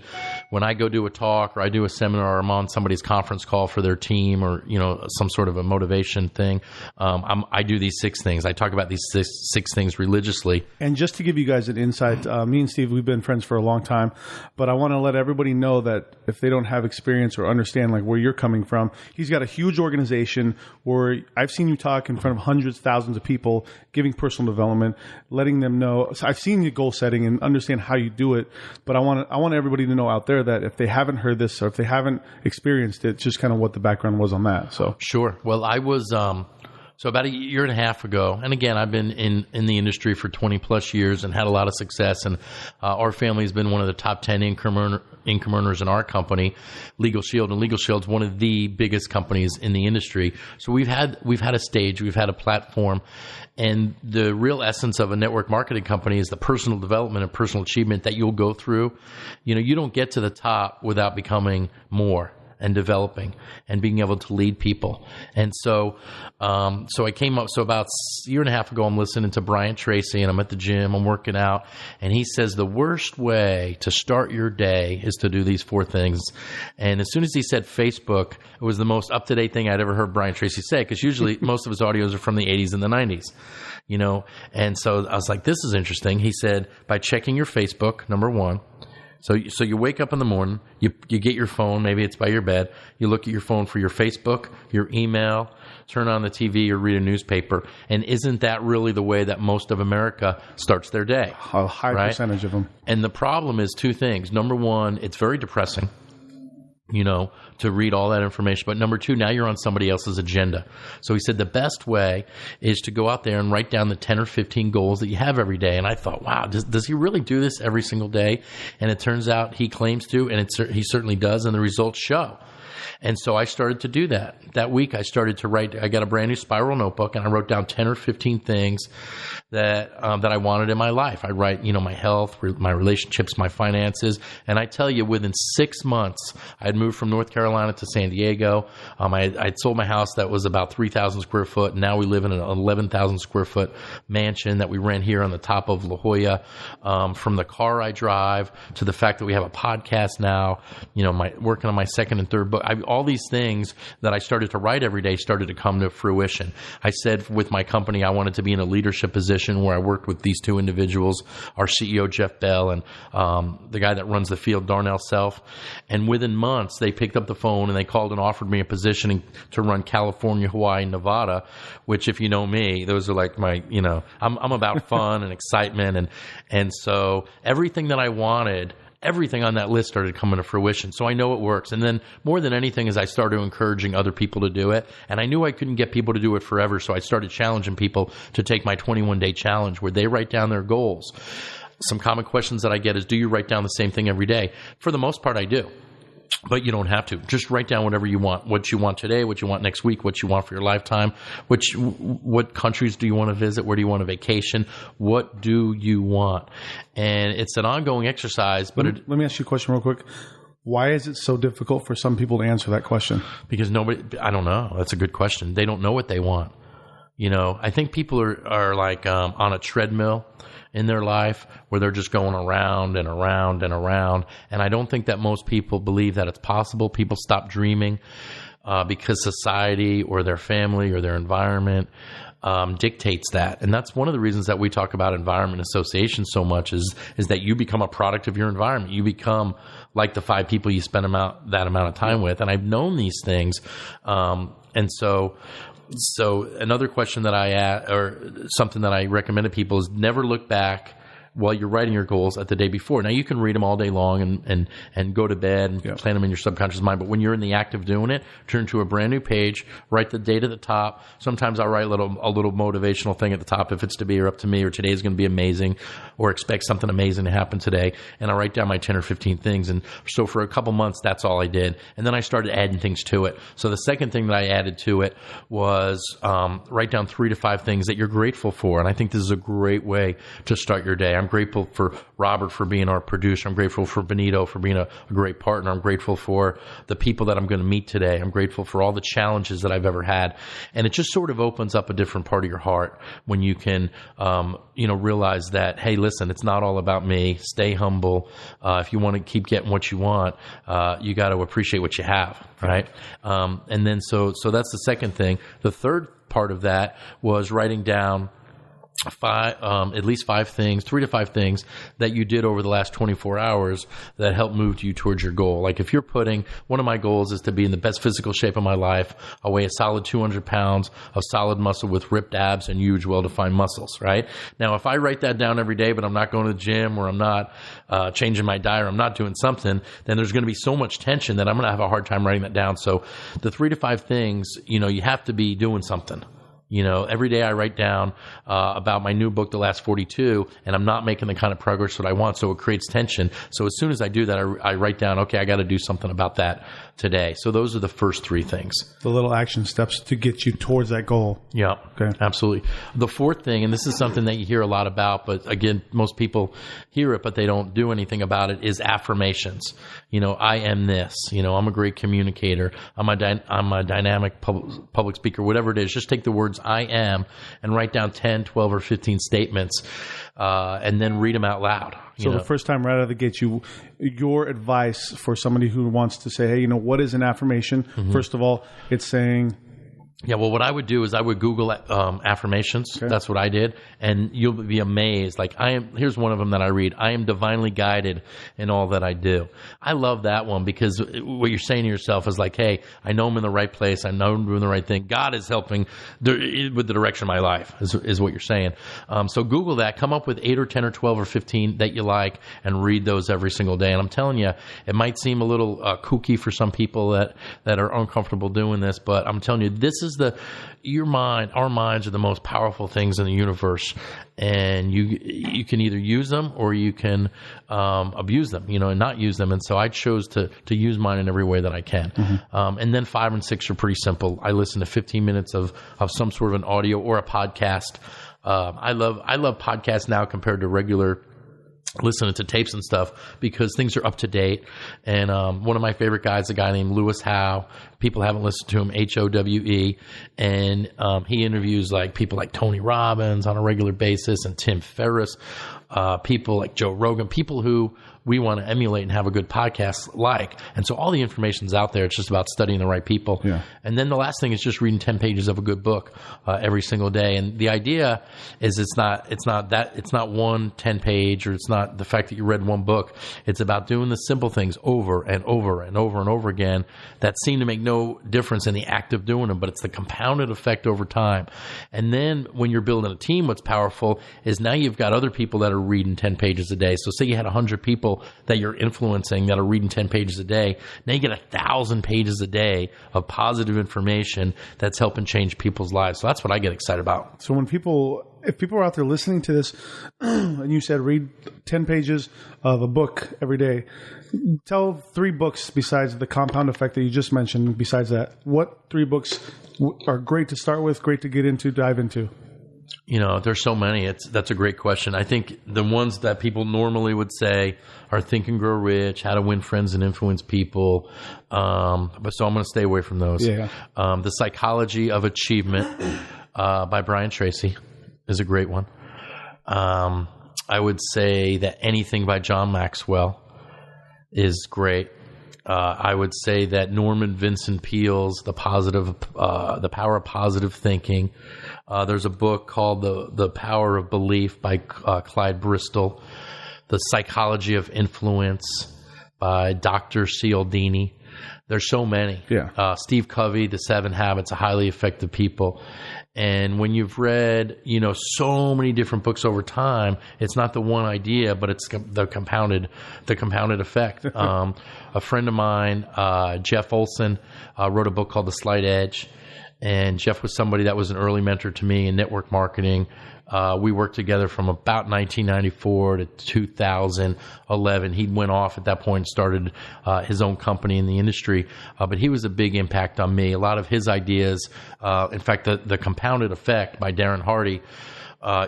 when I go do a talk or I do a seminar or I'm on somebody's conference call for their team or, some sort of a motivation thing, I do these 6 things. I talk about these six things religiously. And just to give you guys an insight, me and Steve, we've been friends for a long time, but I want to let everybody know that if they don't have experience or understand like where you're coming from, he's got a huge organization where I've seen you talk in front of hundreds, thousands of people, giving personal development, letting them know. So I've seen you goal setting and understand how you do it, but I want everybody to know out there that if they haven't heard this or if they haven't experienced it, just kind of what the background was on that. So sure. Well, I was so about a year and a half ago, and again, I've been in the industry for 20 plus years and had a lot of success, and our family has been one of the top 10 income earners in our company, Legal Shield, and Legal Shield's one of the biggest companies in the industry. So we've had a stage, we've had a platform, and the real essence of a network marketing company is the personal development and personal achievement that you'll go through. You don't get to the top without becoming more and developing and being able to lead people. And so I came up, so about a year and a half ago, I'm listening to Brian Tracy and I'm at the gym, I'm working out, and he says the worst way to start your day is to do these 4 things. And as soon as he said Facebook, it was the most up-to-date thing I'd ever heard Brian Tracy say, because usually most of his audios are from the 80s and the 90s, and so I was like, this is interesting. He said, by checking your Facebook, number 1, So you wake up in the morning, you get your phone, maybe it's by your bed, you look at your phone for your Facebook, your email, turn on the TV or read a newspaper. And isn't that really the way that most of America starts their day? A high percentage of them. And the problem is 2 things. Number 1, it's very depressing, to read all that information. But number 2, now you're on somebody else's agenda. So he said the best way is to go out there and write down the 10 or 15 goals that you have every day. And I thought, wow, does he really do this every single day? And it turns out he claims to, and he certainly does, and the results show. And so I started to do that. That week I started to write. I got a brand new spiral notebook and I wrote down 10 or 15 things that I wanted in my life. I write, my health, my relationships, my finances. And I tell you, within 6 months, I had moved from North Carolina to San Diego. I'd sold my house that was about 3,000 square foot. And now we live in an 11,000 square foot mansion that we rent here on the top of La Jolla. From the car I drive to the fact that we have a podcast now, working on my 2nd and 3rd book. All these things that I started to write every day started to come to fruition. I said with my company, I wanted to be in a leadership position where I worked with these 2 individuals, our CEO, Jeff Bell, and the guy that runs the field, Darnell Self. And within months, they picked up the phone and they called and offered me a position to run California, Hawaii, Nevada, which if you know me, those are like my, I'm about fun and excitement. And so everything that I wanted, everything on that list started coming to fruition. So I know it works. And then more than anything is I started encouraging other people to do it. And I knew I couldn't get people to do it forever. So I started challenging people to take my 21-day challenge where they write down their goals. Some common questions that I get is, do you write down the same thing every day? For the most part, I do. But you don't have to. Just write down whatever you want. What you want today, what you want next week, what you want for your lifetime, what countries do you want to visit, where do you want to vacation, what do you want? And it's an ongoing exercise. But let me ask you a question real quick. Why is it so difficult for some people to answer that question? Because I don't know. That's a good question. They don't know what they want. I think people are like on a treadmill in their life where they're just going around and around and around. And I don't think that most people believe that it's possible. People stop dreaming because society or their family or their environment dictates that. And that's one of the reasons that we talk about environment association so much is that you become a product of your environment. You become like the 5 people you spend that amount of time with. And I've known these things. And so another question that I ask, or something that I recommend to people, is never look back while you're writing your goals at the day before. Now, you can read them all day long and go to bed and plan them in your subconscious mind. But when you're in the act of doing it, turn to a brand new page, write the date at the top. Sometimes I'll write a little motivational thing at the top if it's to be or up to me, or today's going to be amazing, or expect something amazing to happen today. And I write down my 10 or 15 things. And so for a couple months, that's all I did. And then I started adding things to it. So the second thing that I added to it was write down 3 to 5 things that you're grateful for. And I think this is a great way to start your day. I'm I'm grateful for Robert for being our producer. I'm grateful for Benito for being a great partner. I'm grateful for the people that I'm going to meet today. I'm grateful for all the challenges that I've ever had. And it just sort of opens up a different part of your heart when you can, realize that, hey, listen, it's not all about me. Stay humble. If you want to keep getting what you want, you got to appreciate what you have, right? And then so that's the second thing. The third part of that was writing down at least 5 things, 3 to 5 things that you did over the last 24 hours that helped move you towards your goal. Like if you're one of my goals is to be in the best physical shape of my life. I weigh a solid 200 pounds of solid muscle with ripped abs and huge, well-defined muscles, right? Now, if I write that down every day, but I'm not going to the gym or I'm not changing my diet or I'm not doing something, then there's going to be so much tension that I'm going to have a hard time writing that down. So the 3 to 5 things, you have to be doing something. Every day I write down about my new book, The Last 42, and I'm not making the kind of progress that I want, so it creates tension. So as soon as I do that, I write down, okay, I got to do something about that today. So those are the first 3 things. The little action steps to get you towards that goal. Yeah, okay. Absolutely. The fourth thing, and this is something that you hear a lot about, but again, most people hear it, but they don't do anything about it, is affirmations. I am this. I'm a great communicator. I'm a dynamic public speaker, whatever it is. Just take the words I am and write down 10, 12, or 15 statements and then read them out loud. So the first time right out of the gate, your advice for somebody who wants to say, hey, what is an affirmation? Mm-hmm. First of all, it's saying... Yeah, well, what I would do is I would Google affirmations. Okay. That's what I did. And you'll be amazed. Here's one of them that I read. I am divinely guided in all that I do. I love that one because what you're saying to yourself is like, hey, I know I'm in the right place. I know I'm doing the right thing. God is helping with the direction of my life is what you're saying. So Google that. Come up with 8 or 10 or 12 or 15 that you like and read those every single day. And I'm telling you, it might seem a little kooky for some people that are uncomfortable doing this, but I'm telling you, this is our minds are the most powerful things in the universe, and you can either use them or you can abuse them, and not use them. And so I chose to use mine in every way that I can. Mm-hmm. And then 5 and 6 are pretty simple. I listen to 15 minutes of some sort of an audio or a podcast. I love podcasts now compared to regular listening to tapes and stuff because things are up to date. And one of my favorite guys, a guy named Lewis Howe. People haven't listened to him, Howe. And he interviews people like Tony Robbins on a regular basis and Tim Ferriss, people like Joe Rogan, people who we want to emulate and have a good podcast like. And so all the information's out there. It's just about studying the right people. Yeah. And then the last thing is just reading 10 pages of a good book every single day. And the idea is it's not one 10-page, or it's not the fact that you read one book. It's about doing the simple things over and over and over and over again that seem to make no difference in the act of doing them, but it's the compounded effect over time. And then when you're building a team, what's powerful is now you've got other people that are reading 10 pages a day. So say you had 100 people that you're influencing that are reading 10 pages a day. Now you get 1,000 pages a day of positive information that's helping change people's lives. So that's what I get excited about. So if people are out there listening to this and you said read 10 pages of a book every day, tell 3 books besides the compound effect that you just mentioned. Besides that, what 3 books are great to start with, great to get into, dive into? There's so many. That's a great question. I think the ones that people normally would say are Think and Grow Rich, How to Win Friends and Influence People. So I'm going to stay away from those. Yeah. The Psychology of Achievement by Brian Tracy is a great one. I would say that Anything by John Maxwell is great. I would say that Norman Vincent Peale's The Power of Positive Thinking. There's a book called The Power of Belief by Clyde Bristol. The Psychology of Influence by Dr. Cialdini. There's so many. Yeah. Steve Covey, The 7 Habits of Highly Effective People. And when you've read, so many different books over time, it's not the one idea, but it's the compounded effect. A friend of mine, Jeff Olson, wrote a book called The Slight Edge. And Jeff was somebody that was an early mentor to me in network marketing. We worked together from about 1994 to 2011. He went off at that point and started his own company in the industry. But he was a big impact on me. A lot of his ideas, in fact, the Compounded Effect by Darren Hardy,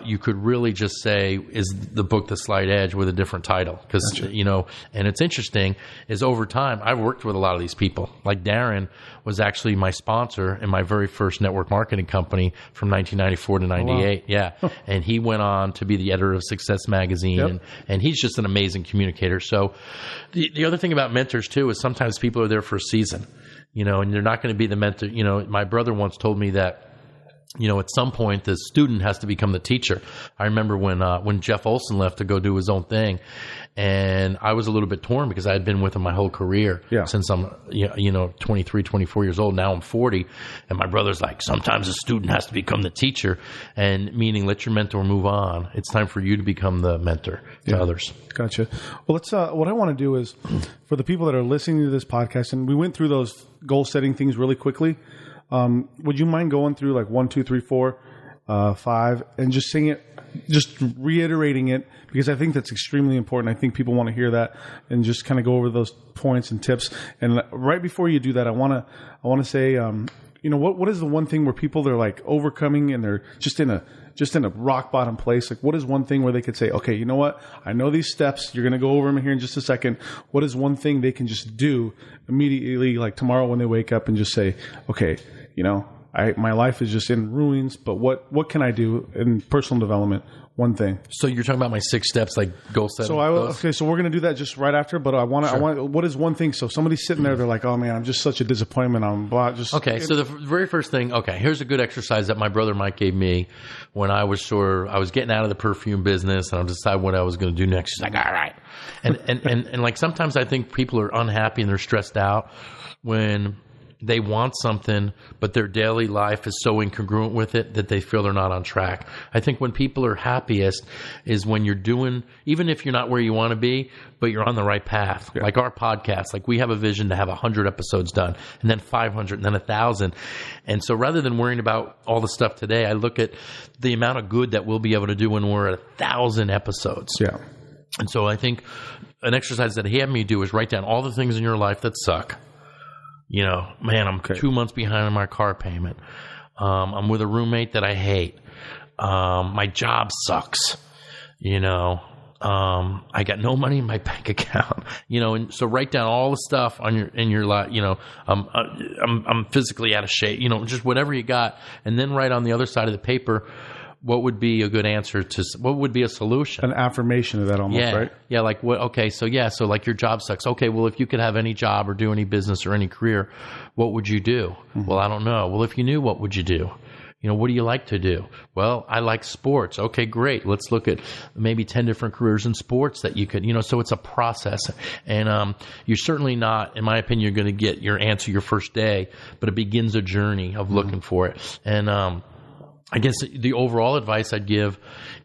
you could really just say, is the book The Slight Edge with a different title? Because, and it's interesting is over time, I've worked with a lot of these people. Like Darren was actually my sponsor in my very first network marketing company from 1994 to 98. Wow. Yeah. And he went on to be the editor of Success Magazine. And he's just an amazing communicator. So the other thing about mentors too is sometimes people are there for a season, and they're not going to be the mentor. My brother once told me that, at some point the student has to become the teacher. I remember when Jeff Olson left to go do his own thing, and I was a little bit torn because I had been with him my whole career since I'm 23, 24 years old. Now I'm 40, and my brother's like, sometimes a student has to become the teacher, and meaning let your mentor move on. It's time for you to become the mentor to others. Gotcha. Well, let's. What I want to do is, for the people that are listening to this podcast, and we went through those goal setting things really quickly. Would you mind going through like 1, 2, 3, 4, 5, and just saying it, just reiterating it, because I think that's extremely important. I think people want to hear that, and just kind of go over those points and tips. And right before you do that, I want to say, what is the one thing where people are like overcoming and they're just in a rock bottom place? Like, what is one thing where they could say, okay, you know what? I know these steps. You're going to go over them here in just a second. What is one thing they can just do immediately, like tomorrow when they wake up, and just say, okay, my life is just in ruins, but what can I do in personal development? One thing. So you're talking about my 6 steps, like goal setting. So we're going to do that just right after, but I want what is one thing? So somebody's sitting there, they're like, oh man, I'm just such a disappointment. So the very first thing, here's a good exercise that my brother Mike gave me when I was getting out of the perfume business, and I decided what I was going to do next. He's like, all right. And like sometimes I think people are unhappy and they're stressed out when they want something, but their daily life is so incongruent with it that they feel they're not on track. I think when people are happiest is when you're doing, even if you're not where you want to be, but you're on the right path. Yeah. Like our podcast, like we have a vision to have 100 episodes done, and then 500, and then 1,000. And so rather than worrying about all the stuff today, I look at the amount of good that we'll be able to do when we're at 1,000 episodes. Yeah. And so I think an exercise that he had me do is write down all the things in your life that suck. I'm 2 months behind on my car payment. I'm with a roommate that I hate. My job sucks. I got no money in my bank account. And so write down all the stuff in your life. I'm physically out of shape. Just whatever you got, and then write on the other side of the paper, what would be a good answer to, what would be a solution? An affirmation of that almost, right? Yeah, like what, okay, so like your job sucks. Okay, well, if you could have any job or do any business or any career, what would you do? Mm-hmm. Well, I don't know. Well, if you knew, what would you do? What do you like to do? Well, I like sports. Okay, great. Let's look at maybe 10 different careers in sports that you could, so it's a process. And you're certainly not, in my opinion, you're going to get your answer your first day, but it begins a journey of looking for it. And I guess the overall advice I'd give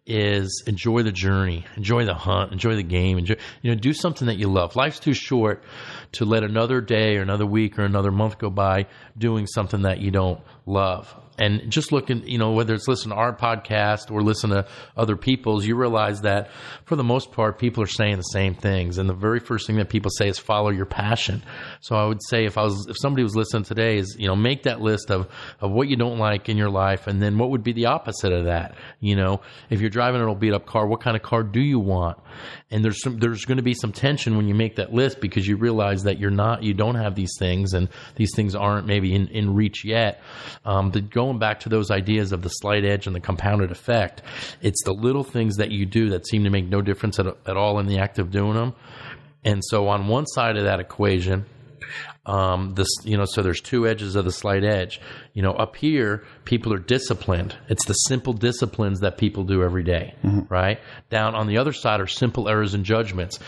is enjoy the journey, enjoy the hunt, enjoy the game, do something that you love. Life's too short to let another day or another week or another month go by doing something that you don't love. And just looking, whether it's listen to our podcast or listen to other people's, you realize that for the most part, people are saying the same things. And the very first thing that people say is follow your passion. So I would say if somebody was listening today is, make that list of what you don't like in your life. And then what would be the opposite of that? If you're driving an old beat up car, what kind of car do you want? And there's going to be some tension when you make that list because you realize that you don't have these things and these things aren't maybe in reach yet. Going back to those ideas of the slight edge and the compounded effect, it's the little things that you do that seem to make no difference at all in the act of doing them. And so on one side of that equation, so there's 2 edges of the slight edge. Up here, people are disciplined. It's the simple disciplines that people do every day, right? Down on the other side are simple errors and judgments.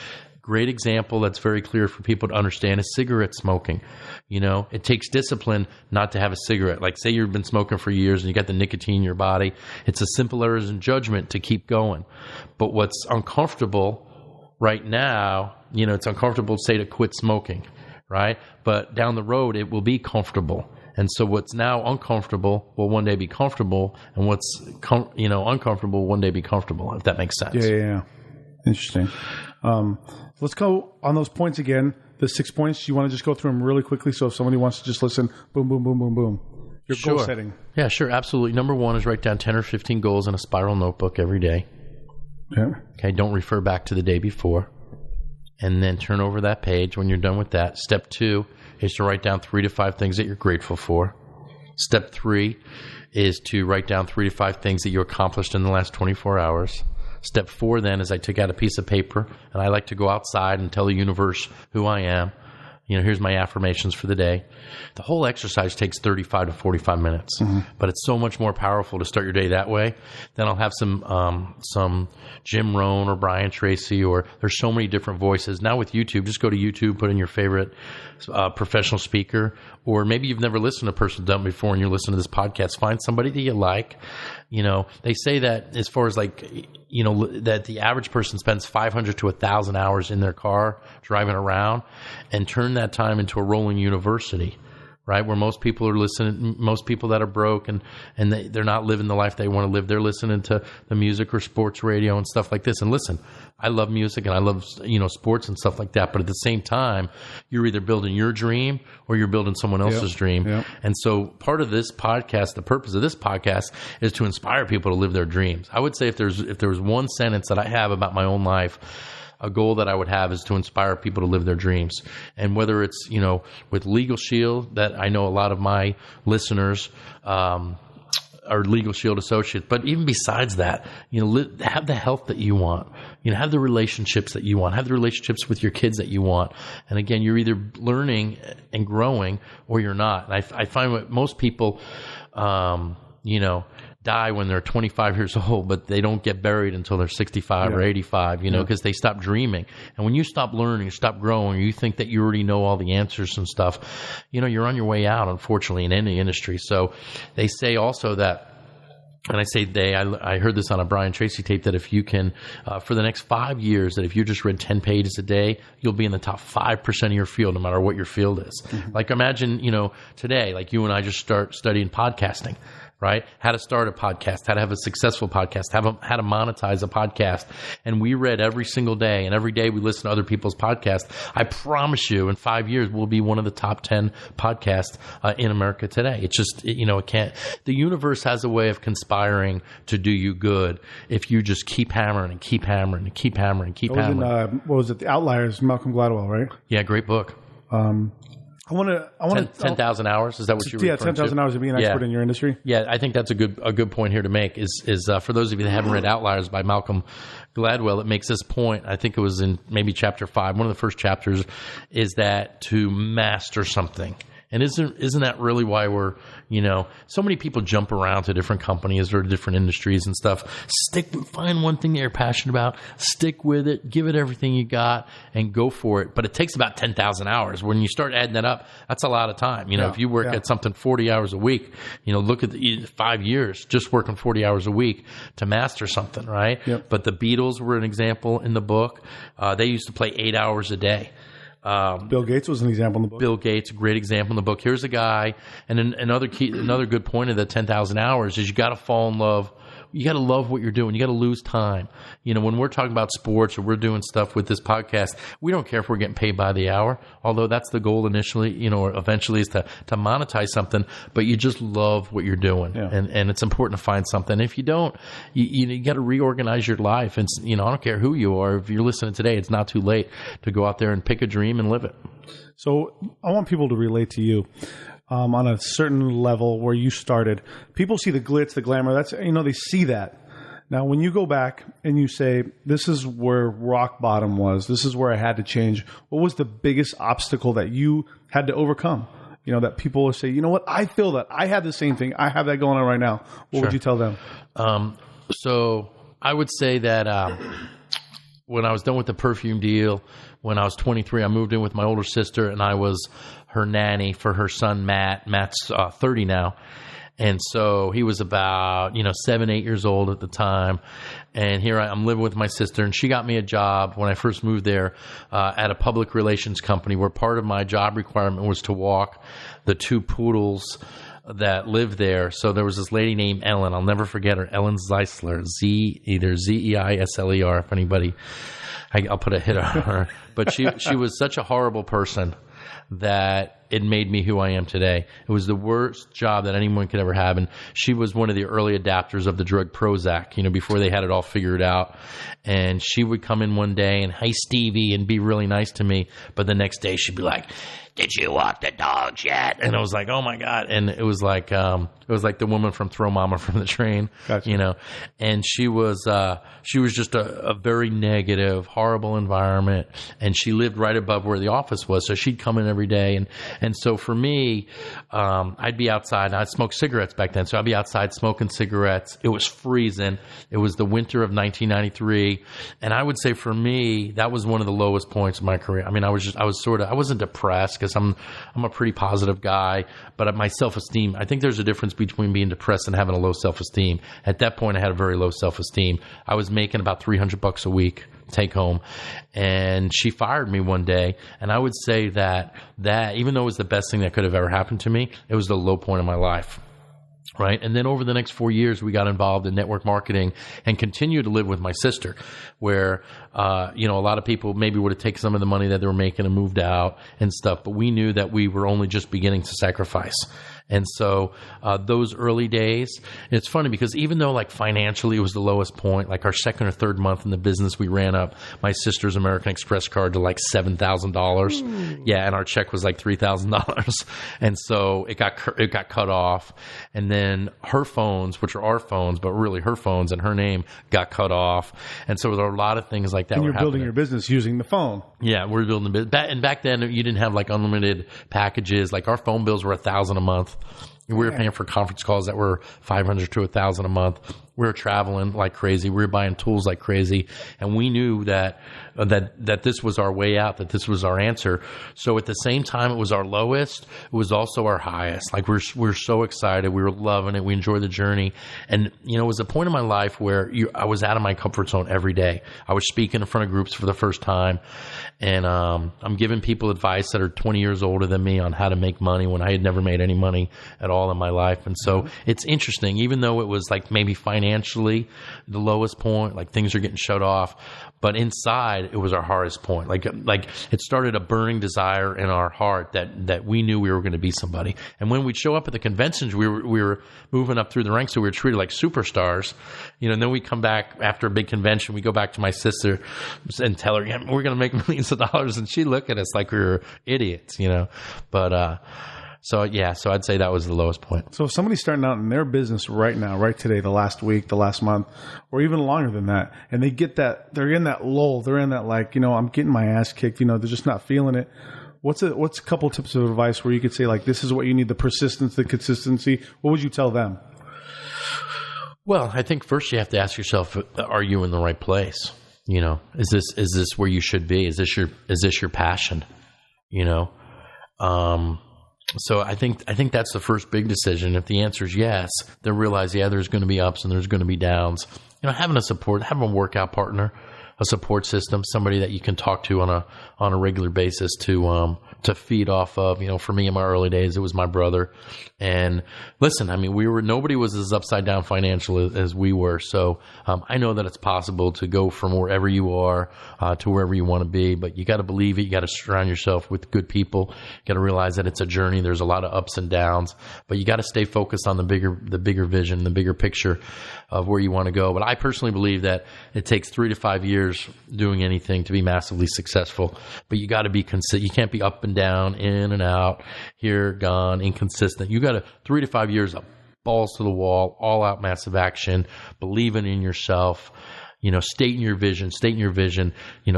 Great example that's very clear for people to understand is cigarette smoking. It takes discipline not to have a cigarette. Like say you've been smoking for years and you got the nicotine in your body. It's a simple errors and judgment to keep going. But what's uncomfortable right now, it's uncomfortable, say, to quit smoking, right? But down the road, it will be comfortable. And so what's now uncomfortable will one day be comfortable, and what's uncomfortable will one day be comfortable, if that makes sense. Yeah. Interesting. Let's go on those points again. The 6 points. You want to just go through them really quickly? So if somebody wants to just listen, boom, boom, boom, boom, boom. Your goal setting. Yeah, sure. Absolutely. Number one is write down 10 or 15 goals in a spiral notebook every day. Yeah. Okay. Don't refer back to the day before. And then turn over that page when you're done with that. Step 2 is to write down 3 to 5 things that you're grateful for. Step 3 is to write down 3 to 5 things that you accomplished in the last 24 hours. Step 4 then is I took out a piece of paper and I like to go outside and tell the universe who I am. Here's my affirmations for the day. The whole exercise takes 35 to 45 minutes, but it's so much more powerful to start your day that way. Then I'll have some Jim Rohn or Brian Tracy, or there's so many different voices. Now with YouTube, just go to YouTube, put in your favorite professional speaker, or maybe you've never listened to a person done before and you're listening to this podcast. Find somebody that you like. They say that as far as that the average person spends 500 to 1,000 hours in their car driving around, and turn that time into a rolling university, right? Where most people are listening, most people that are broke and they're not living the life they want to live. They're listening to the music or sports radio and stuff like this. And listen, I love music and I love, sports and stuff like that. But at the same time, you're either building your dream or you're building someone else's dream. Yep. And so part of this podcast, the purpose of this podcast is to inspire people to live their dreams. I would say if there was one sentence that I have about my own life, a goal that I would have is to inspire people to live their dreams. And whether it's, with Legal Shield, that I know a lot of my listeners are Legal Shield associates, but even besides that, have the health that you want, have the relationships that you want, have the relationships with your kids that you want. And again, you're either learning and growing or you're not. And I find what most people, die when they're 25 years old, but they don't get buried until they're 65 or 85, because they stop dreaming. And when you stop learning, stop growing, you think that you already know all the answers and stuff, you're on your way out, unfortunately, in any industry. So they say also that, and I say I heard this on a Brian Tracy tape, that if you can, for the next 5 years, that if you just read 10 pages a day, you'll be in the top 5% of your field, no matter what your field is. Mm-hmm. Like imagine, today, like you and I just start studying podcasting. Right? How to start a podcast, how to have a successful podcast, how to monetize a podcast. And we read every single day, and every day we listen to other people's podcasts. I promise you in 5 years, we'll be one of the top 10 podcasts in America today. It's just, it can't, the universe has a way of conspiring to do you good if you just keep hammering and keep hammering and keep hammering and keep hammering. What was it? The Outliers, Malcolm Gladwell, right? Yeah, great book. I want to 10,000 hours. Is that what you're referring to? 10,000 hours to be an expert in your industry. Yeah, I think that's a good point here to make. Is for those of you that haven't read Outliers by Malcolm Gladwell, it makes this point. I think it was in maybe chapter 5. One of the first chapters is that to master something. And isn't that really why we're, so many people jump around to different companies or different industries and stuff. Find one thing that you're passionate about, stick with it, give it everything you got, and go for it. But it takes about 10,000 hours. When you start adding that up, that's a lot of time. If you work at something 40 hours a week, look at 5 years just working 40 hours a week to master something, right? Yep. But the Beatles were an example in the book. They used to play 8 hours a day. Bill Gates was an example in the book. Bill Gates, a great example in the book. Here's a guy, and another good point of the 10,000 hours is you got to fall in love. You got to love what you're doing. You got to lose time. When we're talking about sports or we're doing stuff with this podcast, we don't care if we're getting paid by the hour, although that's the goal initially, or eventually is to monetize something, but you just love what you're doing. Yeah. And it's important to find something. If you don't, you got to reorganize your life. And, I don't care who you are. If you're listening today, it's not too late to go out there and pick a dream and live it. So I want people to relate to you. On a certain level where you started, people see the glitz, the glamour. That's, they see that. Now, when you go back and you say, this is where rock bottom was, this is where I had to change, what was the biggest obstacle that you had to overcome? That people will say, what? I feel that. I have the same thing. I have that going on right now. What would you tell them? So I would say that when I was done with the perfume deal, when I was 23, I moved in with my older sister, and I was her nanny for her son, Matt. Matt's 30 now. And so he was about, 7, 8 years old at the time. And here I'm living with my sister, and she got me a job when I first moved there at a public relations company, where part of my job requirement was to walk the 2 poodles that lived there. So there was this lady named Ellen. I'll never forget her. Ellen Zeisler, either Zeisler, if anybody, I'll put a hit on her. But she was such a horrible person that it made me who I am today. It was the worst job that anyone could ever have. And she was one of the early adapters of the drug Prozac, before they had it all figured out. And she would come in one day and, "Hey, Stevie," and be really nice to me. But the next day she'd be like, "Did you walk the dogs yet?" And I was like, "Oh my God." And it was like the woman from Throw Mama from the Train, Gotcha. and she was just a very negative, horrible environment. And she lived right above where the office was. So she'd come in every day. And so for me, I'd be outside, and I'd smoke cigarettes back then. So I'd be outside smoking cigarettes. It was freezing. It was the winter of 1993. And I would say for me, that was one of the lowest points of my career. I mean, I wasn't depressed, because I'm a pretty positive guy, but my self-esteem, I think there's a difference between being depressed and having a low self-esteem. At that point, I had a very low self-esteem. I was making about $300 a week take home, and she fired me one day. And I would say that even though it was the best thing that could have ever happened to me, it was the low point of my life. Right. And then over the next 4 years, we got involved in network marketing and continued to live with my sister, where, a lot of people maybe would have taken some of the money that they were making and moved out and stuff. But we knew that we were only just beginning to sacrifice. And so those early days, it's funny because even though like financially it was the lowest point, like our second or third month in the business, we ran up my sister's American Express card to like $7,000. Yeah, and our check was like $3,000. And so it got cut off. And then her phones, which are our phones, but really her phones and her name, got cut off. And so there were a lot of things like that. And were you're building happening. your business using the phone. Yeah, we're building a business. And back then, you didn't have like unlimited packages. Like our phone bills were $1,000 a month. We were paying for conference calls that were $500 to $1,000 a month. We were traveling like crazy. We were buying tools like crazy, and we knew that this was our way out. That this was our answer. So at the same time, it was our lowest. It was also our highest. Like we're so excited. We were loving it. We enjoyed the journey, and it was a point in my life where I was out of my comfort zone every day. I was speaking in front of groups for the first time, and I'm giving people advice that are 20 years older than me on how to make money when I had never made any money at all in my life. And so it's interesting, even though it was like maybe financially the lowest point, like things are getting shut off, but inside it was our hardest point. Like it started a burning desire in our heart that we knew we were going to be somebody. And when we'd show up at the conventions, we were moving up through the ranks, so we were treated like superstars, and then we come back after a big convention, we go back to my sister and tell her, yeah, we're going to make millions of dollars, and she looked at us like we were idiots, but So I'd say that was the lowest point. So if somebody's starting out in their business right now, right today, the last week, the last month, or even longer than that, and they get that, they're in that lull, they're in that like, I'm getting my ass kicked, they're just not feeling it. What's a couple tips of advice where you could say like, this is what you need, the persistence, the consistency? What would you tell them? Well, I think first you have to ask yourself, are you in the right place? Is this where you should be? Is this your passion? So I think that's the first big decision. If the answer is yes, then realize, there's going to be ups and there's going to be downs. Having a workout partner, a support system, somebody that you can talk to on a regular basis to feed off of. For me in my early days, it was my brother. And listen, nobody was as upside down financially as we were. So I know that it's possible to go from wherever you are to wherever you want to be, but you got to believe it. You got to surround yourself with good people. You got to realize that it's a journey. There's a lot of ups and downs, but you got to stay focused on the bigger vision, the bigger picture of where you want to go. But I personally believe that it takes 3 to 5 years doing anything to be massively successful, but you got to be consistent. You can't be up and down, in and out, here, gone, inconsistent. You got to 3 to 5 years up, balls to the wall, all out massive action, believing in yourself, stating your vision,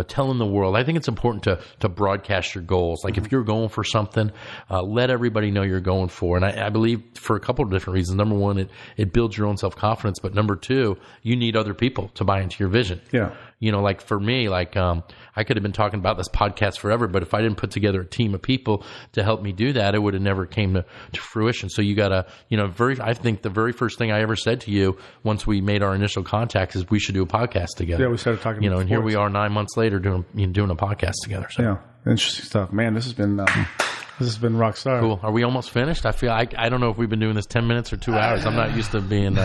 telling the world. I think it's important to broadcast your goals. Like if you're going for something, let everybody know you're going for. And I believe for a couple of different reasons. Number one, it builds your own self-confidence. But number two, you need other people to buy into your vision. Yeah. Like for me, I could have been talking about this podcast forever, but if I didn't put together a team of people to help me do that, it would have never came to fruition. So you gotta, I think the very first thing I ever said to you once we made our initial contact is we should do a podcast together. Yeah, we started talking about and sports. Here we are 9 months later doing a podcast together. So. Yeah, interesting stuff. Man, this has been rock star. Cool. Are we almost finished? I feel I don't know if we've been doing this 10 minutes or 2 hours. I'm not used to being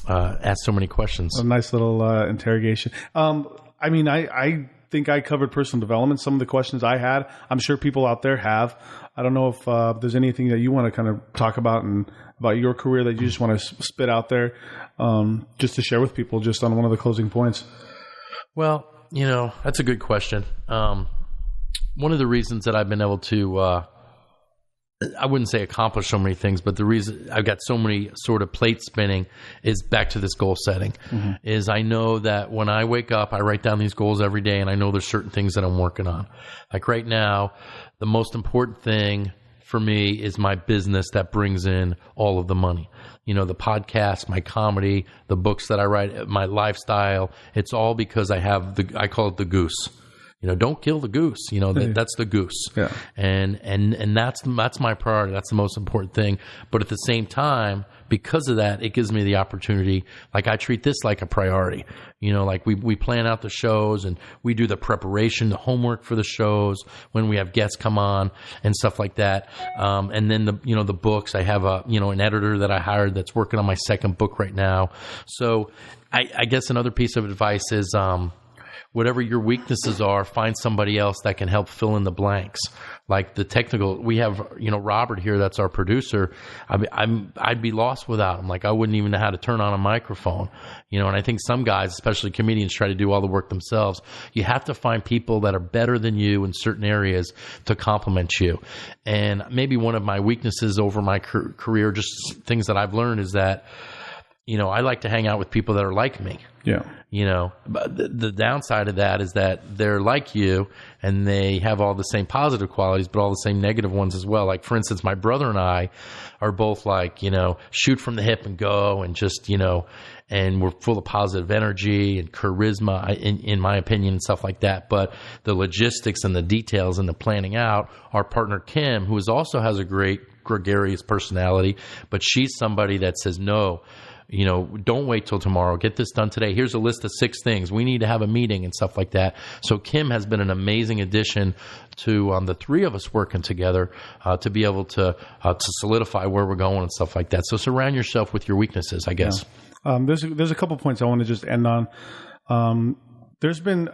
asked so many questions. A nice little interrogation. I think I covered personal development. Some of the questions I had, I'm sure people out there have. I don't know if there's anything that you want to kind of talk about and about your career that you just want to spit out there, just to share with people just on one of the closing points. Well, that's a good question. One of the reasons that I've been able to, I wouldn't say accomplish so many things, but the reason I've got so many sort of plate spinning is back to this goal setting. Is I know that when I wake up, I write down these goals every day, and I know there's certain things that I'm working on. Like right now, the most important thing for me is my business that brings in all of the money. The podcast, my comedy, the books that I write, my lifestyle. It's all because I call it the goose. Don't kill the goose. That's the goose. Yeah. And that's my priority. That's the most important thing. But at the same time, because of that, it gives me the opportunity. Like I treat this like a priority. Like we plan out the shows and we do the preparation, the homework for the shows when we have guests come on and stuff like that. And then the books, I have an editor that I hired that's working on my second book right now. So I guess another piece of advice is, whatever your weaknesses are, find somebody else that can help fill in the blanks. Like the technical, we have, Robert here, that's our producer. I'd be lost without him. Like I wouldn't even know how to turn on a microphone, and I think some guys, especially comedians, try to do all the work themselves. You have to find people that are better than you in certain areas to complement you. And maybe one of my weaknesses over my career, just things that I've learned, is that, I like to hang out with people that are like me. Yeah. But the downside of that is that they're like you and they have all the same positive qualities, but all the same negative ones as well. Like, for instance, my brother and I are both like, shoot from the hip and go and just, and we're full of positive energy and charisma, in my opinion, and stuff like that. But the logistics and the details and the planning out, our partner Kim, who also has a great gregarious personality, but she's somebody that says, no, don't wait till tomorrow. Get this done today. Here's a list of 6 things. We need to have a meeting and stuff like that. So Kim has been an amazing addition to the 3 of us working together to be able to solidify where we're going and stuff like that. So surround yourself with your weaknesses, I guess. Yeah. There's a couple points I want to just end on. There's been,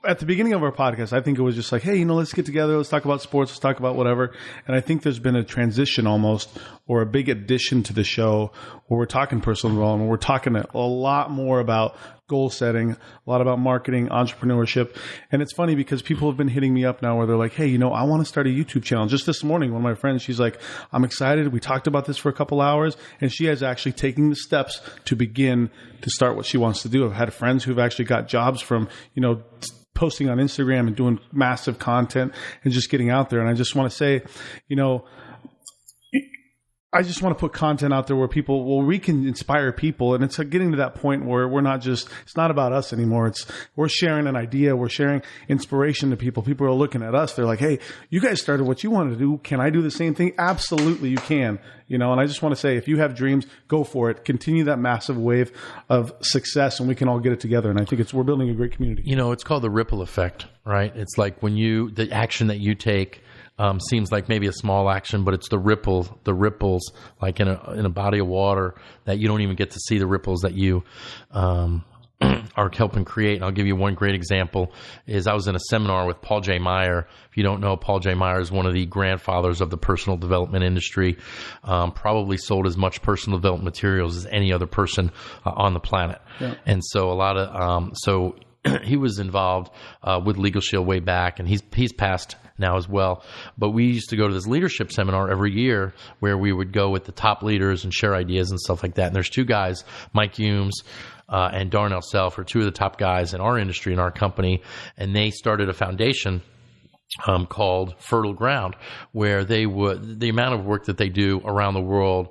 at the beginning of our podcast, I think it was just like, hey, let's get together. Let's talk about sports. Let's talk about whatever. And I think there's been a transition almost, or a big addition to the show where we're talking personal development. We're talking a lot more about goal setting, a lot about marketing, entrepreneurship. And it's funny because people have been hitting me up now where they're like, hey, I want to start a YouTube channel. Just this morning, one of my friends, she's like, I'm excited. We talked about this for a couple hours, and she has actually taken the steps to begin to start what she wants to do. I've had friends who've actually got jobs from, posting on Instagram and doing massive content and just getting out there. And I just want to say, I just want to put content out there where we can inspire people. And it's getting to that point where it's not about us anymore. We're sharing an idea. We're sharing inspiration to people. People are looking at us. They're like, hey, you guys started what you wanted to do. Can I do the same thing? Absolutely, you can. And I just want to say, if you have dreams, go for it. Continue that massive wave of success, and we can all get it together. And I think we're building a great community. It's called the ripple effect, right? It's like when the action that you take seems like maybe a small action, but it's the ripples, like in a body of water, that you don't even get to see the ripples that you are helping create. And I'll give you one great example. I was in a seminar with Paul J. Meyer. If you don't know, Paul J. Meyer is one of the grandfathers of the personal development industry. Probably sold as much personal development materials as any other person on the planet. Yeah. And so he was involved with Legal Shield way back, and he's passed now as well. But we used to go to this leadership seminar every year where we would go with the top leaders and share ideas and stuff like that. And there's 2 guys, Mike Humes and Darnell Self, are 2 of the top guys in our industry, in our company, and they started a foundation called Fertile Ground, where the amount of work that they do around the world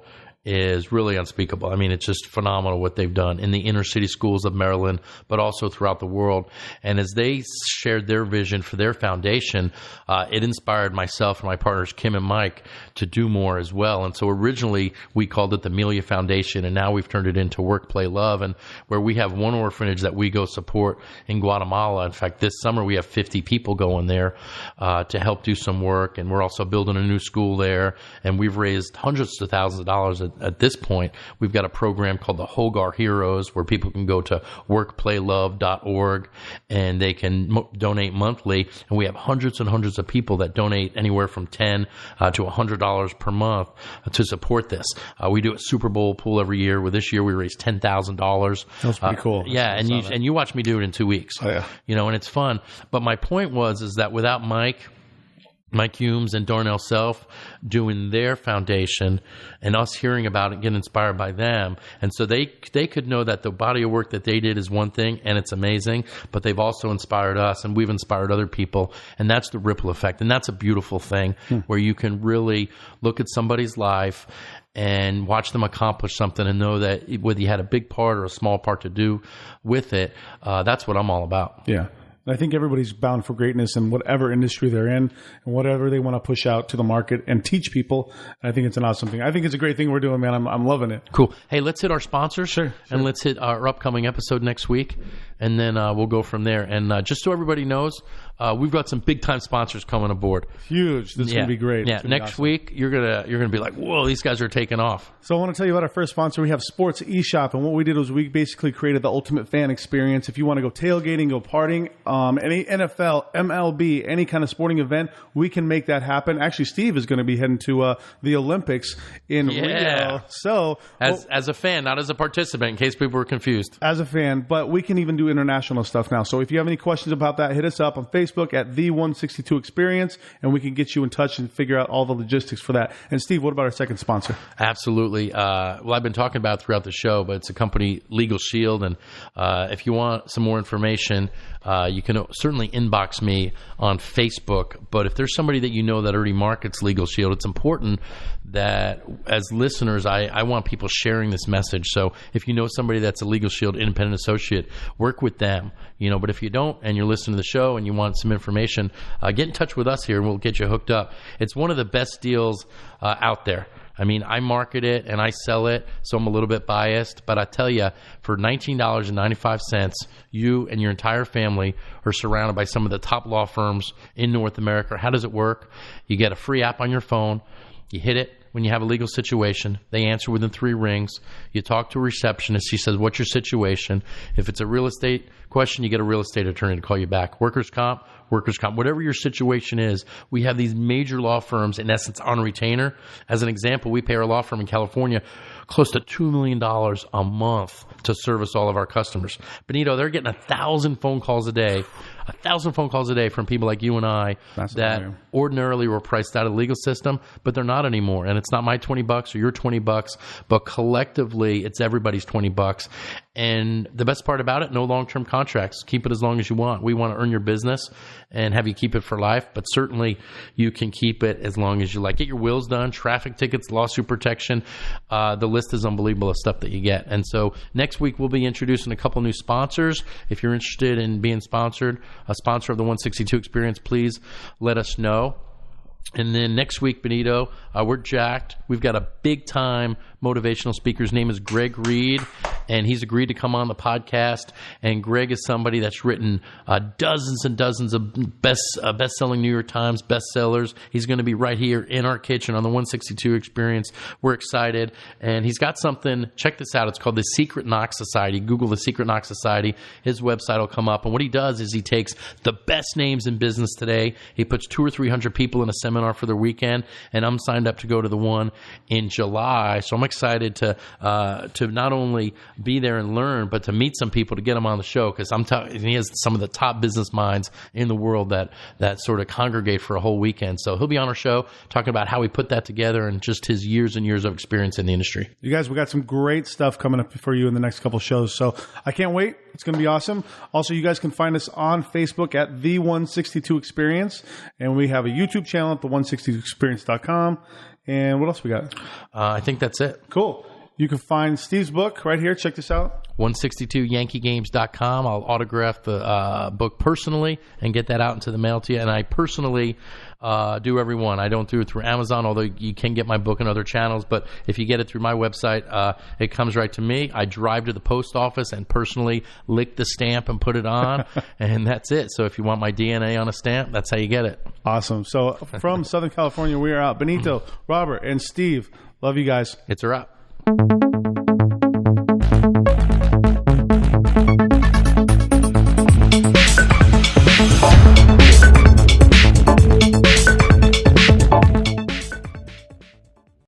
is really unspeakable. It's just phenomenal what they've done in the inner city schools of Maryland, but also throughout the world. And as they shared their vision for their foundation, it inspired myself and my partners, Kim and Mike, to do more as well. And so originally we called it the Amelia Foundation, and now we've turned it into Work, Play, Love, and where we have one orphanage that we go support in Guatemala. In fact, this summer we have 50 people going there to help do some work, and we're also building a new school there, and we've raised hundreds of thousands of dollars at this point, we've got a program called the Hogar Heroes where people can go to workplaylove.org and they can donate monthly. And we have hundreds and hundreds of people that donate anywhere from $10 to $100 per month to support this. We do a Super Bowl pool every year. With this year, we raised $10,000. That's pretty cool. Yeah, and you watch me do it in 2 weeks. Oh, yeah. And it's fun. But my point is that without Mike Humes and Darnell Self doing their foundation and us hearing about it, getting inspired by them. And so they could know that the body of work that they did is one thing and it's amazing, but they've also inspired us and we've inspired other people. And that's the ripple effect. And that's a beautiful thing where you can really look at somebody's life and watch them accomplish something and know that whether you had a big part or a small part to do with it, that's what I'm all about. Yeah. I think everybody's bound for greatness in whatever industry they're in and whatever they want to push out to the market and teach people. I think it's an awesome thing. I think it's a great thing we're doing, man. I'm loving it. Cool. Hey, let's hit our sponsors. Sure. And let's hit our upcoming episode next week. And then we'll go from there. And just so everybody knows, we've got some big time sponsors coming aboard. Huge. This is going to be great. Yeah. Next week, you're gonna be like, whoa, these guys are taking off. So I want to tell you about our first sponsor. We have Sports eShop, and what we did was we basically created the ultimate fan experience. If you want to go tailgating, go partying, any NFL, MLB, any kind of sporting event, we can make that happen. Actually, Steve is going to be heading to the Olympics in Rio. So as a fan, not as a participant, in case people were confused. As a fan, but we can even do international stuff now. So if you have any questions about that, hit us up on Facebook at The 162 Experience, and we can get you in touch and figure out all the logistics for that. And Steve, what about our second sponsor? Absolutely. Well, I've been talking about it throughout the show, but it's a company, Legal Shield. And if you want some more information, you can certainly inbox me on Facebook. But if there's somebody that you know that already markets Legal Shield, it's important that as listeners, I want people sharing this message. So if you know somebody that's a Legal Shield independent associate, work with them. But if you don't and you're listening to the show and you want some information, get in touch with us here and we'll get you hooked up. It's one of the best deals out there. I mean, I market it and I sell it, so I'm a little bit biased. But I tell you, for $19.95, you and your entire family are surrounded by some of the top law firms in North America. How does it work? You get a free app on your phone. You hit it when you have a legal situation. They answer within 3 rings. You talk to a receptionist. She says, what's your situation? If it's a real estate question, you get a real estate attorney to call you back. Workers' comp, whatever your situation is. We have these major law firms, in essence, on retainer. As an example, we pay our law firm in California close to $2 million a month to service all of our customers. Benito, they're getting 1,000 phone calls a day. 1,000 phone calls a day from people like you and I that ordinarily were priced out of the legal system, but they're not anymore. And it's not my $20 or your $20, but collectively it's everybody's $20. And the best part about it, no long-term contracts. Keep it as long as you want. We want to earn your business and have you keep it for life, but certainly you can keep it as long as you like. Get your wills done, traffic tickets, lawsuit protection. The list is unbelievable of stuff that you get. And so next week we'll be introducing a couple new sponsors. If you're interested in being sponsored, a sponsor of the 162 Experience, please let us know. And then next week, Benito, we're jacked. We've got a big-time motivational speaker. His name is Greg Reed, and he's agreed to come on the podcast. And Greg is somebody that's written dozens and dozens of best-selling New York Times bestsellers. He's going to be right here in our kitchen on the 162 Experience. We're excited. And he's got something. Check this out. It's called the Secret Knox Society. Google the Secret Knox Society. His website will come up. And what he does is he takes the best names in business today. He puts 200 or 300 people in a seminar for their weekend, and I'm signed up to go to the one in July. So I'm excited to not only be there and learn, but to meet some people to get them on the show, because he has some of the top business minds in the world that sort of congregate for a whole weekend. So he'll be on our show talking about how he put that together and just his years and years of experience in the industry. You guys, we got some great stuff coming up for you in the next couple shows. So I can't wait. It's going to be awesome. Also, you guys can find us on Facebook at The 162 Experience, and we have a YouTube channel at the162experience.com. And what else we got? I think that's it. Cool. You can find Steve's book right here. Check this out. 162yankeegames.com. I'll autograph the book personally and get that out into the mail to you. And I personally do every one. I don't do it through Amazon, although you can get my book on other channels. But if you get it through my website, it comes right to me. I drive to the post office and personally lick the stamp and put it on, and that's it. So if you want my DNA on a stamp, that's how you get it. Awesome. So from Southern California, we are out. Benito, Robert, and Steve, love you guys. It's a wrap. Bye.